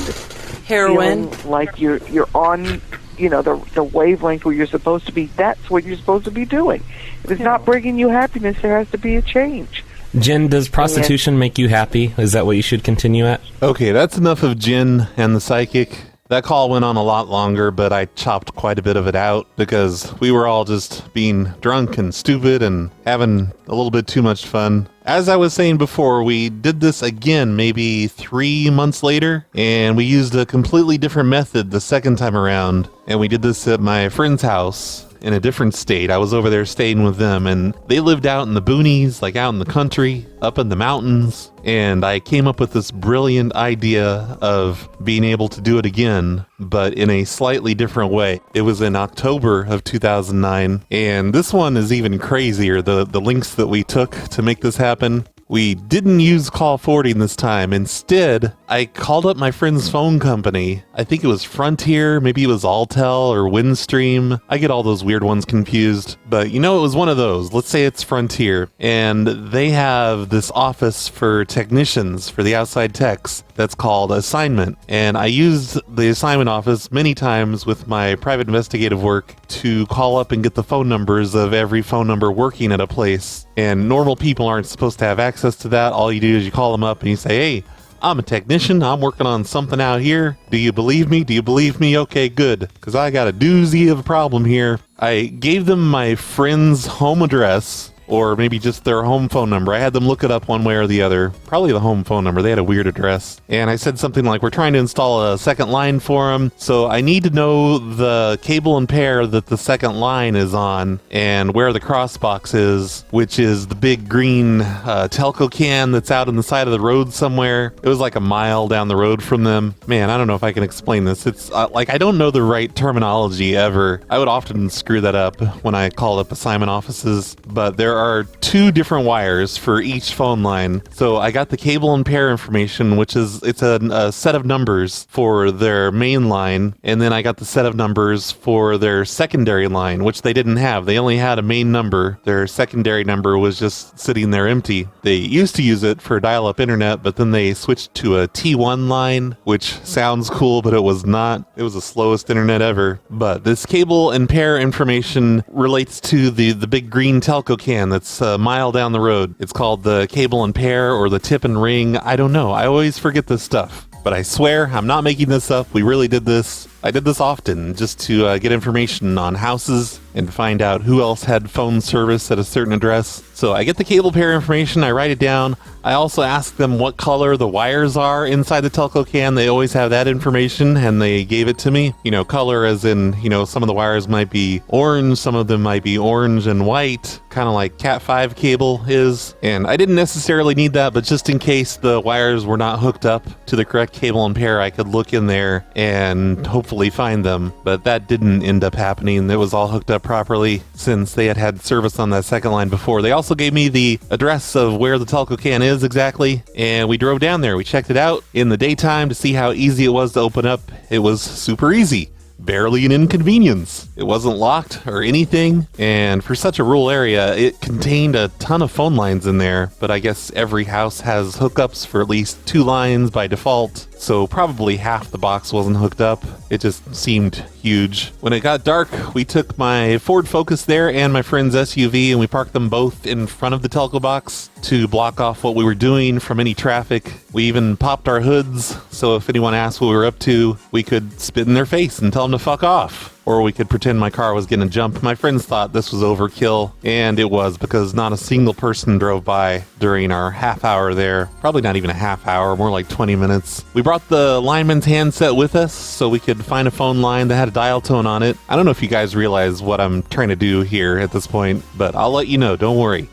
heroin, feeling like you're on, the wavelength where you're supposed to be. That's what you're supposed to be doing. If it's not bringing you happiness, there has to be a change. Jen, does prostitution make you happy? Is that what you should continue at? Okay, that's enough of Jen and the psychic. That call went on a lot longer, but I chopped quite a bit of it out because we were all just being drunk and stupid and having a little bit too much fun. As I was saying before, we did this again maybe 3 months later, and we used a completely different method the second time around, and we did this at my friend's house in a different state. I was over there staying with them, and they lived out in the boonies, like out in the country, up in the mountains, and I came up with this brilliant idea of being able to do it again, but in a slightly different way. It was in October of 2009, and this one is even crazier, the links that we took to make this happen. We didn't use call forwarding this time. Instead, I called up my friend's phone company. I think it was Frontier, maybe it was Alltel or Windstream. I get all those weird ones confused, but it was one of those. Let's say it's Frontier, and they have this office for technicians, for the outside techs, that's called Assignment. And I used the Assignment office many times with my private investigative work to call up and get the phone numbers of every phone number working at a place. And normal people aren't supposed to have access to that. All you do is you call them up and you say, hey, I'm a technician. I'm working on something out here. Do you believe me? Do you believe me? Okay, good. Because I got a doozy of a problem here. I gave them my friend's home address, or maybe just their home phone number. I had them look it up one way or the other. Probably the home phone number. They had a weird address. And I said something like, we're trying to install a second line for them, so I need to know the cable and pair that the second line is on and where the cross box is, which is the big green telco can that's out on the side of the road somewhere. It was like a mile down the road from them. Man, I don't know if I can explain this. It's I don't know the right terminology ever. I would often screw that up when I called up assignment offices, but there are 2 different wires for each phone line. So I got the cable and pair information, which is it's a set of numbers for their main line, and then I got the set of numbers for their secondary line, which they didn't have. They only had a main number. Their secondary number was just sitting there empty. They used to use it for dial-up internet, but then they switched to a T1 line, which sounds cool, but it was not. It was the slowest internet ever. But this cable and pair information relates to the big green telco can that's a mile down the road. It's called the cable and pair or the tip and ring. I don't know. I always forget this stuff. But I swear, I'm not making this up. We really did this. I did this often just to get information on houses and find out who else had phone service at a certain address. So I get the cable pair information, I write it down. I also ask them what color the wires are inside the telco can. They always have that information, and they gave it to me. Color as in, some of the wires might be orange, some of them might be orange and white, kind of like Cat 5 cable is. And I didn't necessarily need that, but just in case the wires were not hooked up to the correct cable and pair, I could look in there and hopefully find them. But that didn't end up happening. It was all hooked up properly since they had service on that second line before. They also gave me the address of where the telco can is exactly, and we drove down there. We checked it out in the daytime to see how easy it was to open up. It was super easy. Barely an inconvenience. It wasn't locked or anything, and for such a rural area, it contained a ton of phone lines in there, but I guess every house has hookups for at least 2 lines by default, so probably half the box wasn't hooked up. It just seemed huge. When it got dark, we took my Ford Focus there and my friend's SUV, and we parked them both in front of the telco box to block off what we were doing from any traffic. We even popped our hoods, so if anyone asked what we were up to, we could spit in their face and tell them to fuck off. Or we could pretend my car was getting jumped. My friends thought this was overkill, and it was, because not a single person drove by during our half hour there. Probably not even a half hour, more like 20 minutes. We brought the lineman's handset with us so we could find a phone line that had a dial tone on it. I don't know if you guys realize what I'm trying to do here at this point, but I'll let you know, don't worry.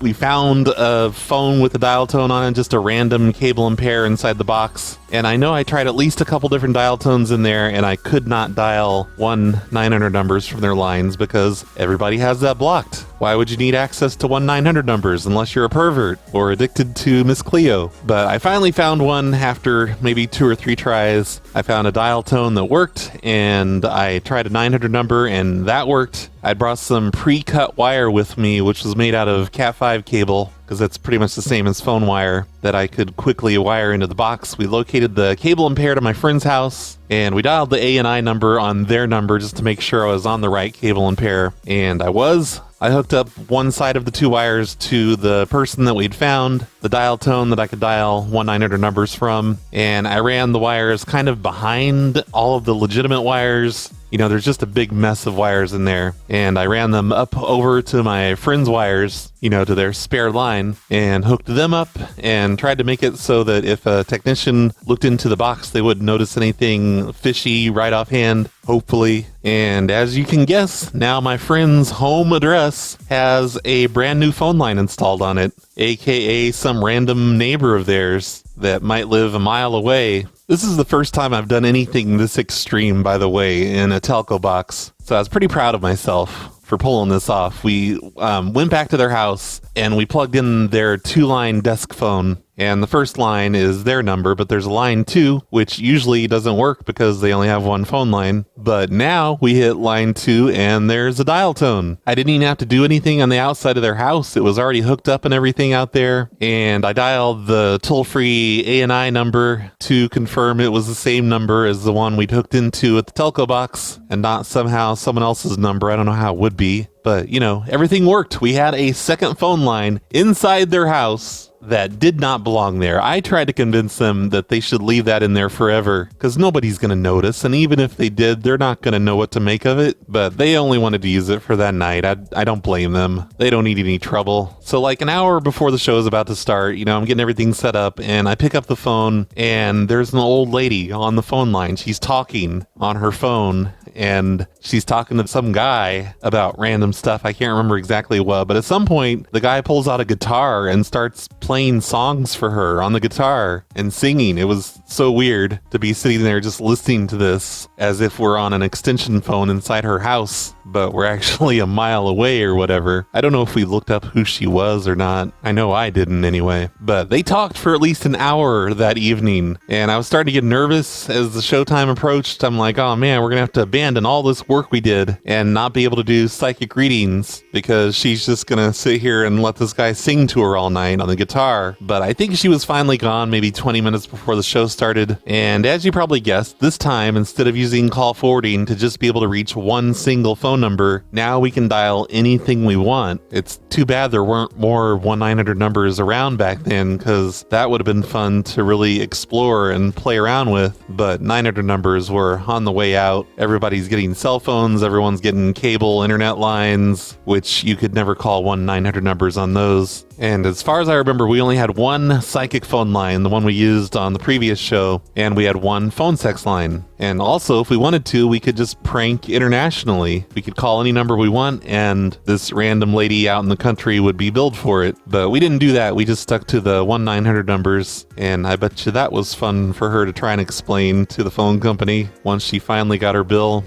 We found a phone with a dial tone on it, just a random cable and pair inside the box. And I know I tried at least a couple different dial tones in there, and I could not dial 1-900 numbers from their lines because everybody has that blocked. Why would you need access to 1-900 numbers unless you're a pervert or addicted to Miss Cleo? But I finally found one after maybe 2 or 3 tries. I found a dial tone that worked, and I tried a 900 number, and that worked. I brought some pre-cut wire with me, which was made out of Cat 5 cable, because that's pretty much the same as phone wire, that I could quickly wire into the box. We located the cable and pair to my friend's house, and we dialed the A&I number on their number just to make sure I was on the right cable and pair, and I was. I hooked up one side of the 2 wires to the person that we'd found, the dial tone that I could dial 1-900 numbers from, and I ran the wires kind of behind all of the legitimate wires. There's just a big mess of wires in there, and I ran them up over to my friend's wires, to their spare line, and hooked them up and tried to make it so that if a technician looked into the box, they wouldn't notice anything fishy right offhand, hopefully. And as you can guess, now my friend's home address has a brand new phone line installed on it, aka some random neighbor of theirs that might live a mile away. This is the first time I've done anything this extreme, by the way, in a telco box. So I was pretty proud of myself for pulling this off. We went back to their house and we plugged in their 2-line desk phone And the first line is their number, but there's a line 2, which usually doesn't work because they only have one phone line. But now we hit line 2 and there's a dial tone. I didn't even have to do anything on the outside of their house. It was already hooked up and everything out there. And I dialed the toll-free A&I number to confirm it was the same number as the one we'd hooked into at the telco box and not somehow someone else's number. I don't know how it would be. But, you know, everything worked. We had a second phone line inside their house that did not belong there. I tried to convince them that they should leave that in there forever because nobody's going to notice. And even if they did, they're not going to know what to make of it. But they only wanted to use it for that night. I don't blame them. They don't need any trouble. So like an hour before the show is about to start, you know, I'm getting everything set up and I pick up the phone and there's an old lady on the phone line. She's talking on her phone and she's talking to some guy about random stuff. I can't remember exactly what, but at some point the guy pulls out a guitar and starts playing songs for her on the guitar and singing. It was so weird to be sitting there just listening to this as if we're on an extension phone inside her house, but we're actually a mile away or whatever. I don't know if we looked up who she was or not. I know I didn't anyway. But they talked for at least an hour that evening, and I was starting to get nervous as the showtime approached. I'm like, oh man, we're gonna have to abandon all this work we did and not be able to do psychic readings because she's just gonna sit here and let this guy sing to her all night on the guitar. But I think she was finally gone maybe 20 minutes before the show started. And as you probably guessed, this time, instead of using call forwarding to just be able to reach one single phone number, now we can dial anything we want. It's too bad there weren't more 1-900 numbers around back then, because that would have been fun to really explore and play around with. But 900 numbers were on the way out. Everybody's getting cell phones, everyone's getting cable internet lines, which you could never call 1-900 numbers on those. And as far as I remember, we only had one psychic phone line, the one we used on the previous show, and we had one phone sex line. And also, if we wanted to, we could just prank internationally. We could call any number we want, and this random lady out in the country would be billed for it. But we didn't do that. We just stuck to the 1-900 numbers, and I bet you that was fun for her to try and explain to the phone company once she finally got her bill.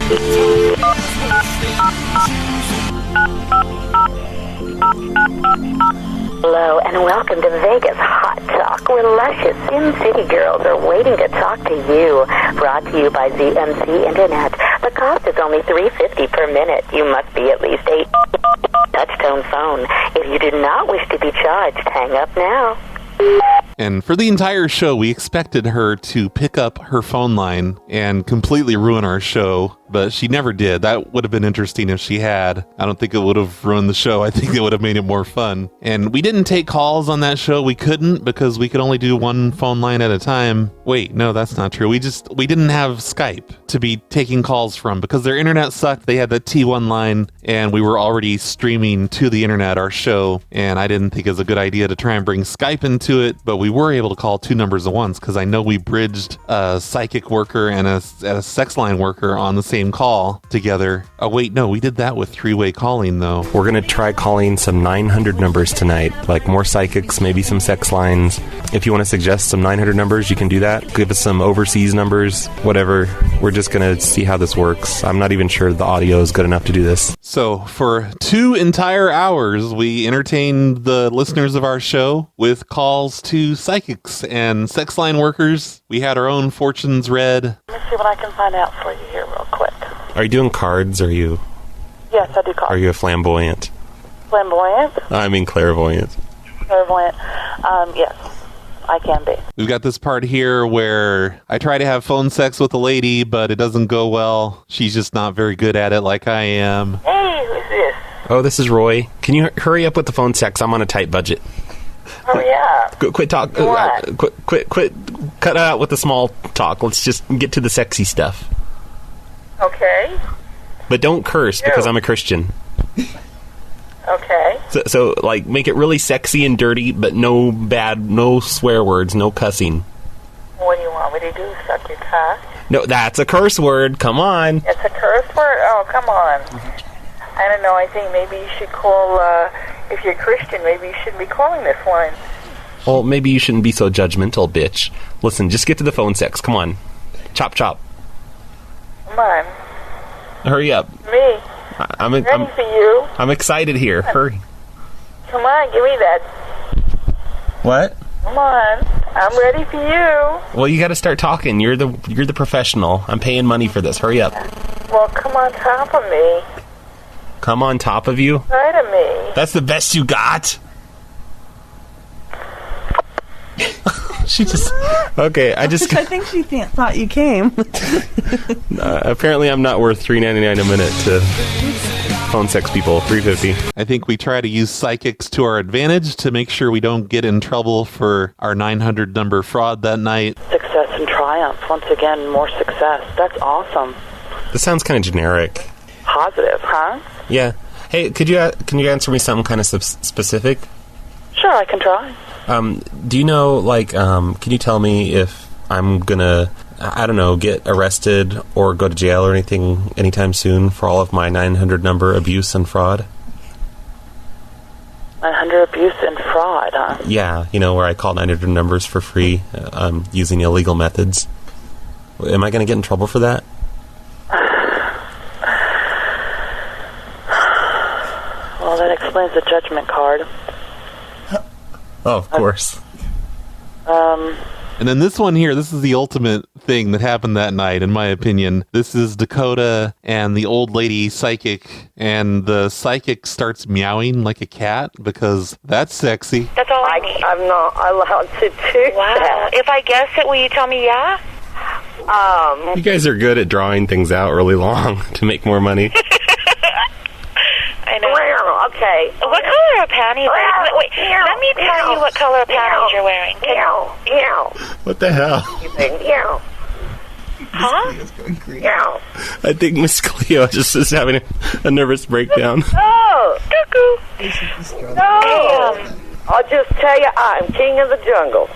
Hello and welcome to Vegas Hot Talk, where luscious Sin City girls are waiting to talk to you. Brought to you by ZMC Internet. The cost is only $3.50 per minute. You must be at least 8 touch-tone phone. If you do not wish to be charged, hang up now. And for the entire show, we expected her to pick up her phone line and completely ruin our show, but she never did. That would have been interesting if she had. I don't think it would have ruined the show. I think it would have made it more fun. And we didn't take calls on that show. We couldn't because we could only do one phone line at a time. Wait, no, that's not true. We didn't have Skype to be taking calls from because their internet sucked. They had the T1 line and we were already streaming to the internet our show, and I didn't think it was a good idea to try and bring Skype into it, but we were able to call two numbers at once because I know we bridged a psychic worker and a sex line worker on the same call together. Oh wait, no, we did that with three-way calling though. We're going to try calling some 900 numbers tonight, like more psychics, maybe some sex lines. If you want to suggest some 900 numbers, you can do that. Give us some overseas numbers, whatever. We're just going to see how this works. I'm not even sure the audio is good enough to do this. So for 2 entire hours, we entertained the listeners of our show with calls to psychics and sex line workers. We had our own fortunes read. Let me see what I can find out for you here real quick. Are you doing cards? Are you? Yes, I do cards. Are you a flamboyant? Flamboyant? I mean clairvoyant. Clairvoyant. Yes, I can be. We've got this part here where I try to have phone sex with a lady, but it doesn't go well. She's just not very good at it like I am. Hey, who's this? Oh, this is Roy. Can you hurry up with the phone sex? I'm on a tight budget. Hurry up. Quit talk. Quit. Cut out with the small talk. Let's just get to the sexy stuff. Okay. But don't curse because I'm a Christian. Okay. So like, make it really sexy and dirty, but no swear words, no cussing. What do you want me to do? Suck your cock? No, that's a curse word. Come on. It's a curse word? Oh, come on. I don't know. I think maybe you should call, if you're Christian, maybe you shouldn't be calling this one. Well, maybe you shouldn't be so judgmental, bitch. Listen, just get to the phone sex. Come on. Chop, chop. Come on. Hurry up. Me? I'm ready for you. I'm excited here. Hurry. Come on, give me that. What? Come on. I'm ready for you. Well, you got to start talking. You're the professional. I'm paying money for this. Hurry up. Well, come on top of me. Come on top of you? Side of me. That's the best you got? She just... Okay, I think she thought you came. Apparently I'm not worth $3.99 a minute to phone sex people. $3.50. I think we try to use psychics to our advantage to make sure we don't get in trouble for our 900 number fraud that night. Success and triumph. Once again, more success. That's awesome. This sounds kind of generic. Positive, huh? Yeah. Hey, can you answer me something kind of specific? Sure, I can try. Do you know, can you tell me if I'm gonna, I don't know, get arrested or go to jail or anything anytime soon for all of my 900 number abuse and fraud? 900 abuse and fraud, huh? Yeah, where I call 900 numbers for free, using illegal methods. Am I gonna get in trouble for that? Well, that explains the judgment card. Oh, of course. And then this one here, this is the ultimate thing that happened that night, in my opinion. This is Dakota and the old lady psychic, and the psychic starts meowing like a cat because that's sexy. That's all I need. I'm not allowed to do that. If I guess it, will you tell me yeah? You guys are good at drawing things out really long to make more money. I know. Okay. What color are panties? Wait, let me tell you what color of panties you're wearing. What the hell? Huh? I think Miss Cleo just is having a nervous breakdown. Oh, cuckoo. No. I'll just tell you, I'm king of the jungle.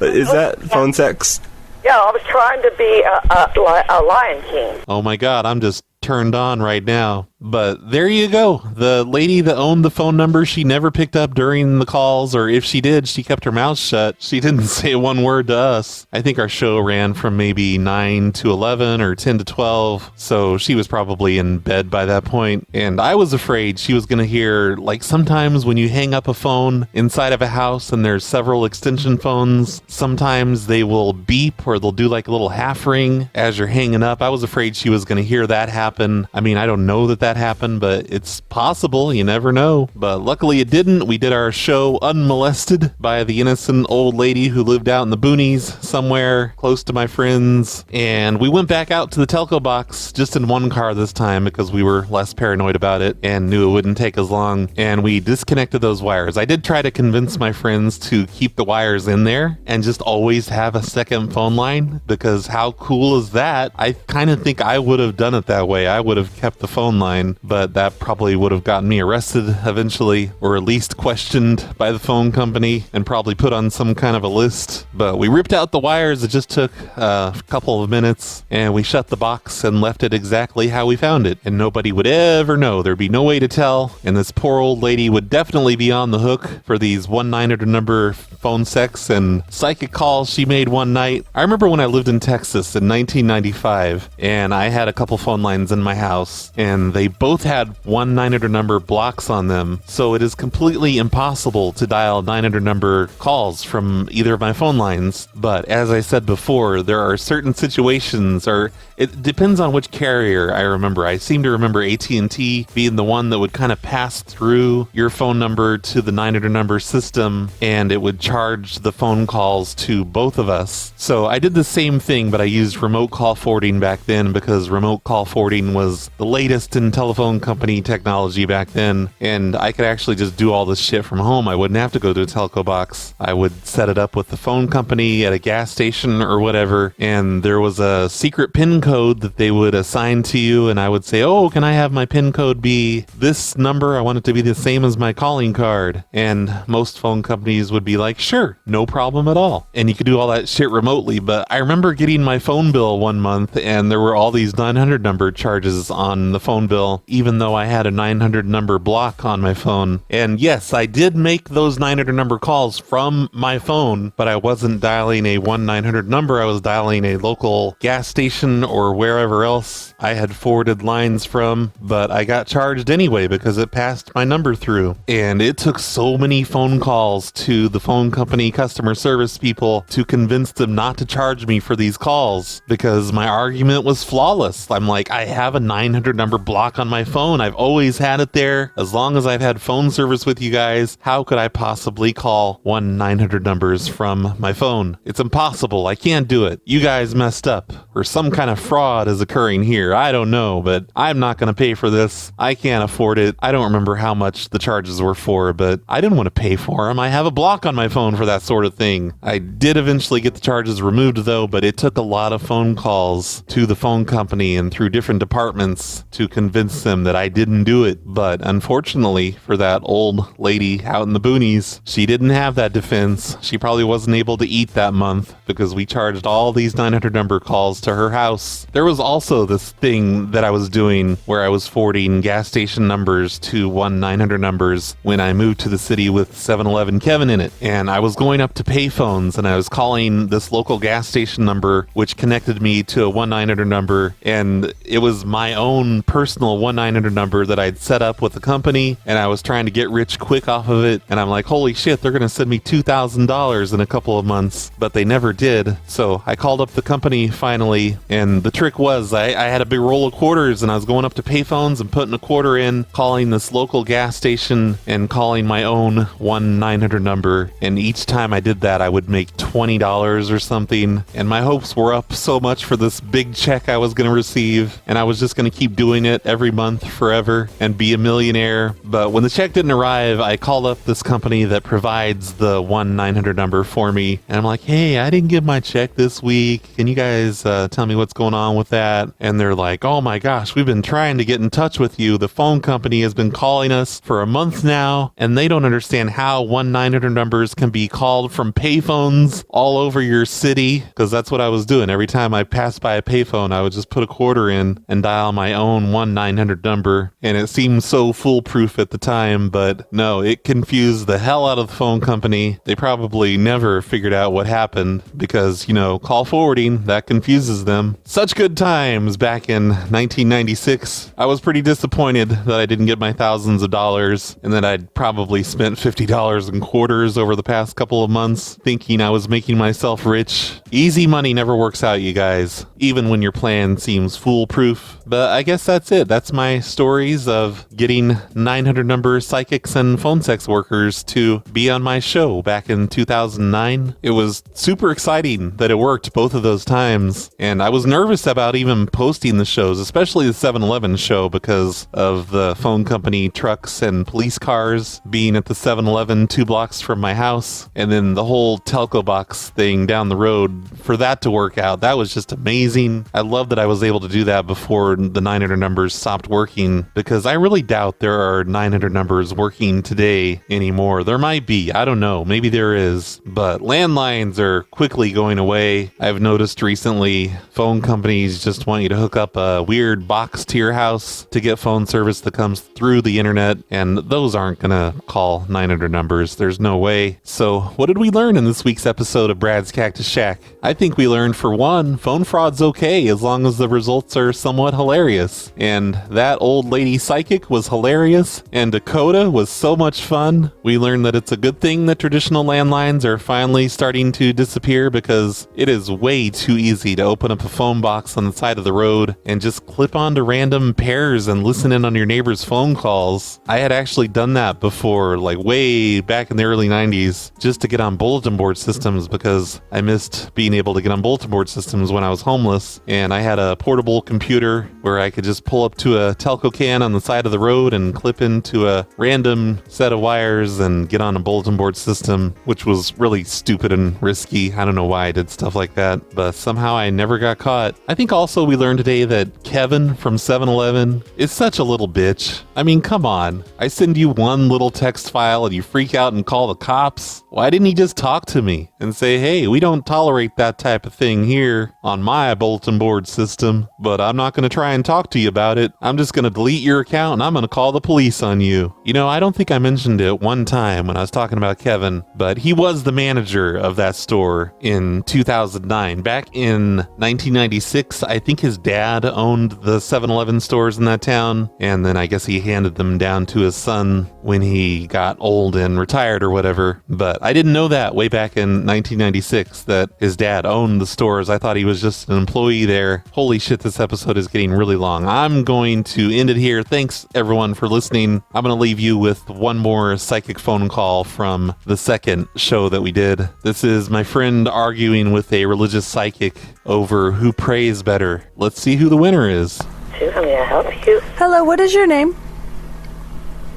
Is that phone sex? Yeah, I was trying to be a lion king. Oh my god, I'm just turned on right now. But there you go. The lady that owned the phone number, she never picked up during the calls, or if she did, she kept her mouth shut. She didn't say one word to us. I think our show ran from maybe 9 to 11 or 10 to 12, so she was probably in bed by that point. And I was afraid she was going to hear, like sometimes when you hang up a phone inside of a house and there's several extension phones, sometimes they will beep or they'll do like a little half ring as you're hanging up. I was afraid she was going to hear that happen. I mean, I don't know that happened, but it's possible. You never know. But luckily it didn't. We did our show unmolested by the innocent old lady who lived out in the boonies somewhere close to my friends. And we went back out to the telco box just in one car this time because we were less paranoid about it and knew it wouldn't take as long. And we disconnected those wires. I did try to convince my friends to keep the wires in there and just always have a second phone line, because how cool is that? I kind of think I would have done it that way. I would have kept the phone line, but that probably would have gotten me arrested eventually, or at least questioned by the phone company and probably put on some kind of a list. But we ripped out the wires. It just took a couple of minutes, and we shut the box and left it exactly how we found it, and nobody would ever know. There'd be no way to tell, and this poor old lady would definitely be on the hook for these 1-900 number phone sex and psychic calls she made one night. I remember when I lived in Texas in 1995, and I had a couple phone lines in my house, and they both had 1-900 number blocks on them, so it is completely impossible to dial 900 number calls from either of my phone lines. But as I said before, there are certain situations, or it depends on which carrier. I seem to remember AT&T being the one that would kind of pass through your phone number to the 900 number system, and it would charge the phone calls to both of us. So I did the same thing, but I used remote call forwarding back then, because remote call forwarding was the latest in telephone company technology back then, and I could actually just do all this shit from home. I wouldn't have to go to a telco box. I would set it up with the phone company at a gas station or whatever, and there was a secret PIN code that they would assign to you, and I would say, oh, can I have my PIN code be this number? I want it to be the same as my calling card. And most phone companies would be like, sure, no problem at all. And you could do all that shit remotely. But I remember getting my phone bill one month, and there were all these 900 number charges on the phone bill. voicemail, even though I had a 900 number block on my phone. And yes, I did make those 900 number calls from my phone, but I wasn't dialing a 1-900 number. I was dialing a local gas station or wherever else I had forwarded lines from, but I got charged anyway because it passed my number through. And it took so many phone calls to the phone company customer service people to convince them not to charge me for these calls because my argument was flawless. I'm like, I have a 900 number block on my phone. I've always had it there. As long as I've had phone service with you guys, how could I possibly call 1-900 numbers from my phone? It's impossible. I can't do it. You guys messed up, or some kind of fraud is occurring here. I don't know, but I'm not going to pay for this. I can't afford it. I don't remember how much the charges were for, but I didn't want to pay for them. I have a block on my phone for that sort of thing. I did eventually get the charges removed though, but it took a lot of phone calls to the phone company and through different departments to convince them that I didn't do it. But unfortunately for that old lady out in the boonies, she didn't have that defense. She probably wasn't able to eat that month because we charged all these 900 number calls to her house. There was also this thing that I was doing where I was forwarding gas station numbers to 1-900 numbers when I moved to the city with 7-Eleven Kevin in it. And I was going up to payphones and I was calling this local gas station number, which connected me to a 1-900 number. And it was my own personal 1-900 number that I'd set up with the company. And I was trying to get rich quick off of it. And I'm like, holy shit, they're going to send me $2,000 in a couple of months. But they never did. So I called up the company finally. And the trick was I had a big roll of quarters and I was going up to payphones and putting a quarter in, calling this local gas station and calling my own 1-900 number. And each time I did that, I would make $20 or something. And my hopes were up so much for this big check I was going to receive. And I was just going to keep doing it every month forever and be a millionaire. But when the check didn't arrive, I called up this company that provides the 1-900 number for me. And I'm like, hey, I didn't get my check this week. Can you guys tell me what's going on with that? And they're like, oh my gosh, we've been trying to get in touch with you. The phone company has been calling us for a month now, and they don't understand how 1-900 numbers can be called from payphones all over your city, because that's what I was doing. Every time I passed by a payphone, I would just put a quarter in and dial my own 1-900 number, and it seemed so foolproof at the time, but no, it confused the hell out of the phone company. They probably never figured out what happened because, call forwarding, that confuses them. Such good times back in 1996. I was pretty disappointed that I didn't get my thousands of dollars and that I'd probably spent $50 in quarters over the past couple of months thinking I was making myself rich. Easy money never works out, you guys, even when your plan seems foolproof. But I guess that's it. That's my stories of getting 900 number psychics and phone sex workers to be on my show back in 2009. It was super exciting that it worked both of those times, and I was nervous about even posting the shows, especially the 7-Eleven show, because of the phone company trucks and police cars being at the 7-Eleven 2 blocks from my house, and then the whole telco box thing down the road, for that to work out. That was just amazing. I love that I was able to do that before the 900 numbers stopped working, because I really doubt there are 900 numbers working today anymore. There might be, I don't know, maybe there is, but landlines are quickly going away. I've noticed recently phone companies just want you to hook up a weird box to your house to get phone service that comes through the internet, and those aren't gonna call 900 numbers. There's no way. So what did we learn in this week's episode of Brad's Cactus Shack? I think we learned, for one, phone fraud's okay as long as the results are somewhat hilarious. And that old lady psychic was hilarious, and Dakota was so much fun. We learned that it's a good thing that traditional landlines are finally starting to disappear, because it is way too easy to open up a phone box on the side of the road and just clip onto random pairs and listen in on your neighbor's phone calls. I had actually done that before, like way back in the early 90s, just to get on bulletin board systems, because I missed being able to get on bulletin board systems when I was homeless, and I had a portable computer where I could just pull up to a telco can on the side of the road and clip into a random set of wires and get on a bulletin board system, which was really stupid and risky. I don't know why I did stuff like that, but somehow I never got caught. I think also we learned today that Kevin from 7-Eleven is such a little bitch. I mean, come on. I send you one little text file and you freak out and call the cops. Why didn't he just talk to me and say, hey, we don't tolerate that type of thing here on my bulletin board system, but I'm not going to try and talk to you about it. I'm just going to delete your account and I'm going to call the police on you. You know, I don't think I mentioned it one time when I was talking about Kevin, but he was the manager of that store in 2009. Back in 1996, I think his dad owned the 7-Eleven stores in that town, and then I guess he handed them down to his son when he got old and retired or whatever. But I didn't know that way back in 1996 that his dad owned the stores. I thought he was just an employee there. Holy shit, this episode is getting really long. I'm going to end it here. Thanks everyone for listening. I'm going to leave you with one more psychic phone call from the second show that we did. This is my friend arguing with a religious psychic over who prays better. Let's see who the winner is. How may I help you? Hello, what is your name?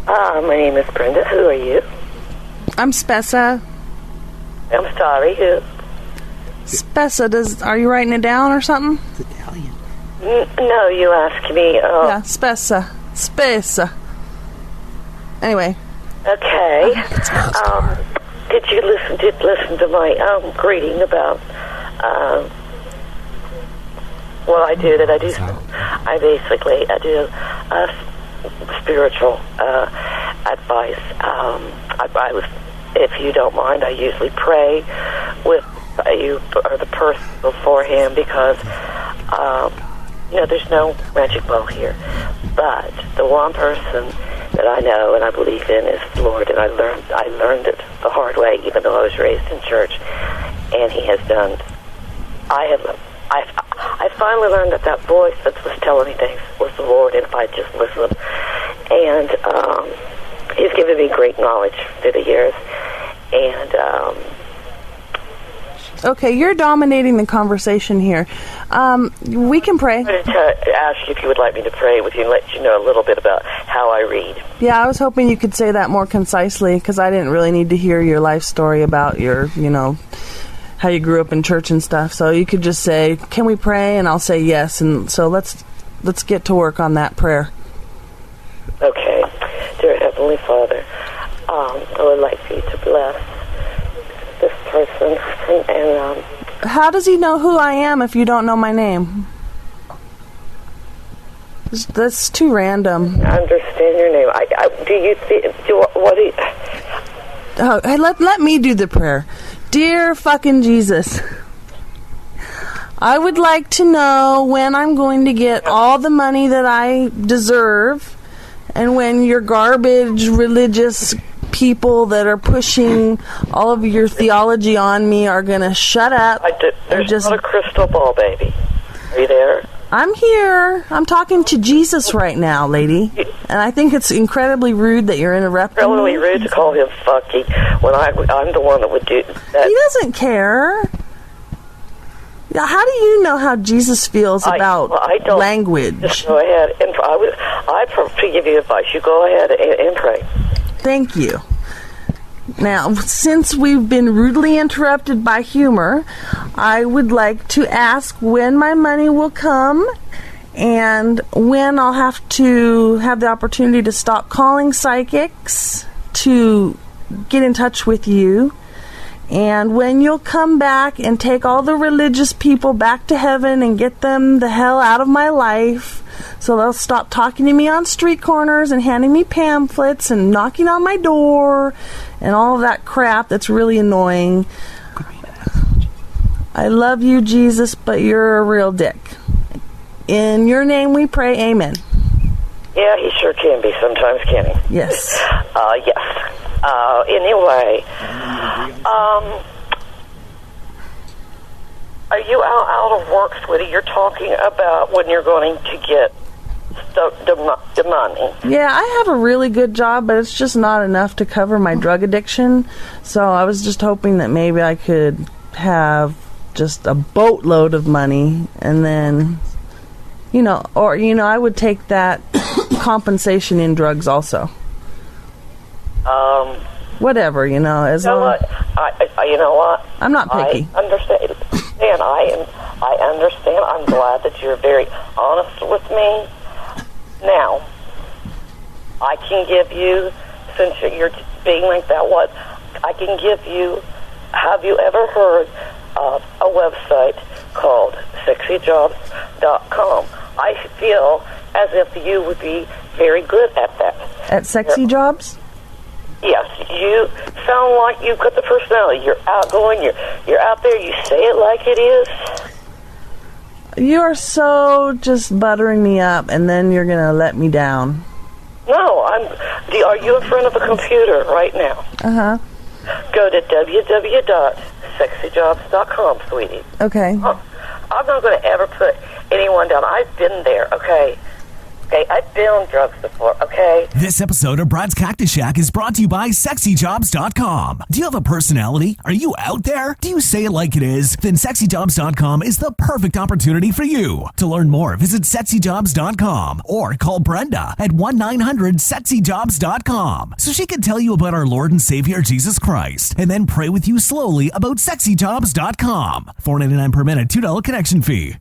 My name is Brenda. Who are you? I'm Spessa. I'm sorry, who? Spessa, are you writing it down or something? No, you asked me. Yeah, Spessa. Anyway. Okay. Did you listen to my greeting about what I do? That I do. I do spiritual advice. If you don't mind, I usually pray with you or the person beforehand because there's no magic ball here. But the one person that I know and I believe in is the Lord, and I learned it the hard way, even though I was raised in church. And He has done. I finally learned that voice that was telling me things was the Lord, and if I just listened. And He's given me great knowledge through the years. And okay, you're dominating the conversation here. We can pray. I wanted to ask you if you would like me to pray with you and let you know a little bit about how I read. Yeah, I was hoping you could say that more concisely because I didn't really need to hear your life story about your, how you grew up in church and stuff. So you could just say, "Can we pray?" And I'll say yes. And so let's get to work on that prayer. Okay, dear Heavenly Father, I would like for you to bless this person and how does he know who I am if you don't know my name? That's too random. I understand your name. Hey, let me do the prayer. Dear fucking Jesus, I would like to know when I'm going to get all the money that I deserve, and when your garbage religious people that are pushing all of your theology on me are going to shut up. There's not a crystal ball, baby. Are you there? I'm here. I'm talking to Jesus right now, lady. And I think it's incredibly rude that you're interrupting me. It's really rude to call him fucky when I'm the one that would do that. He doesn't care. How do you know how Jesus feels about language? Just go ahead. And I prefer to give you advice. You go ahead and pray. Thank you. Now, since we've been rudely interrupted by humor, I would like to ask when my money will come and when I'll have to have the opportunity to stop calling psychics to get in touch with you, and when you'll come back and take all the religious people back to heaven and get them the hell out of my life so they'll stop talking to me on street corners and handing me pamphlets and knocking on my door and all of that crap that's really annoying. I love you, Jesus, but you're a real dick. In your name we pray, amen. Yeah, he sure can be sometimes, can he? Yes. Yes. Anyway, are you out of work, sweetie? You're talking about when you're going to get the money. Yeah, I have a really good job, but it's just not enough to cover my drug addiction. So I was just hoping that maybe I could have just a boatload of money, and then, I would take that compensation in drugs also. Whatever, as long. What? You know what? I'm not picky. I understand. I understand. I'm glad that you're very honest with me. Now, I can give you, since you're being like that, I can give you. Have you ever heard of a website called sexyjobs.com? I feel as if you would be very good at that. At sexy jobs? Yes, you sound like you've got the personality. You're outgoing. You're out there. You say it like it is. You are so just buttering me up, and then you're going to let me down. No, are you in front of a computer right now? Uh-huh. Go to www.sexyjobs.com, sweetie. Okay. I'm not going to ever put anyone down. I've been there, okay? Okay, I've been on drugs before, okay? This episode of Brad's Cactus Shack is brought to you by sexyjobs.com. Do you have a personality? Are you out there? Do you say it like it is? Then sexyjobs.com is the perfect opportunity for you. To learn more, visit sexyjobs.com or call Brenda at 1-900-sexyjobs.com so she can tell you about our Lord and Savior Jesus Christ and then pray with you slowly about sexyjobs.com. $4.99 per minute, $2 connection fee.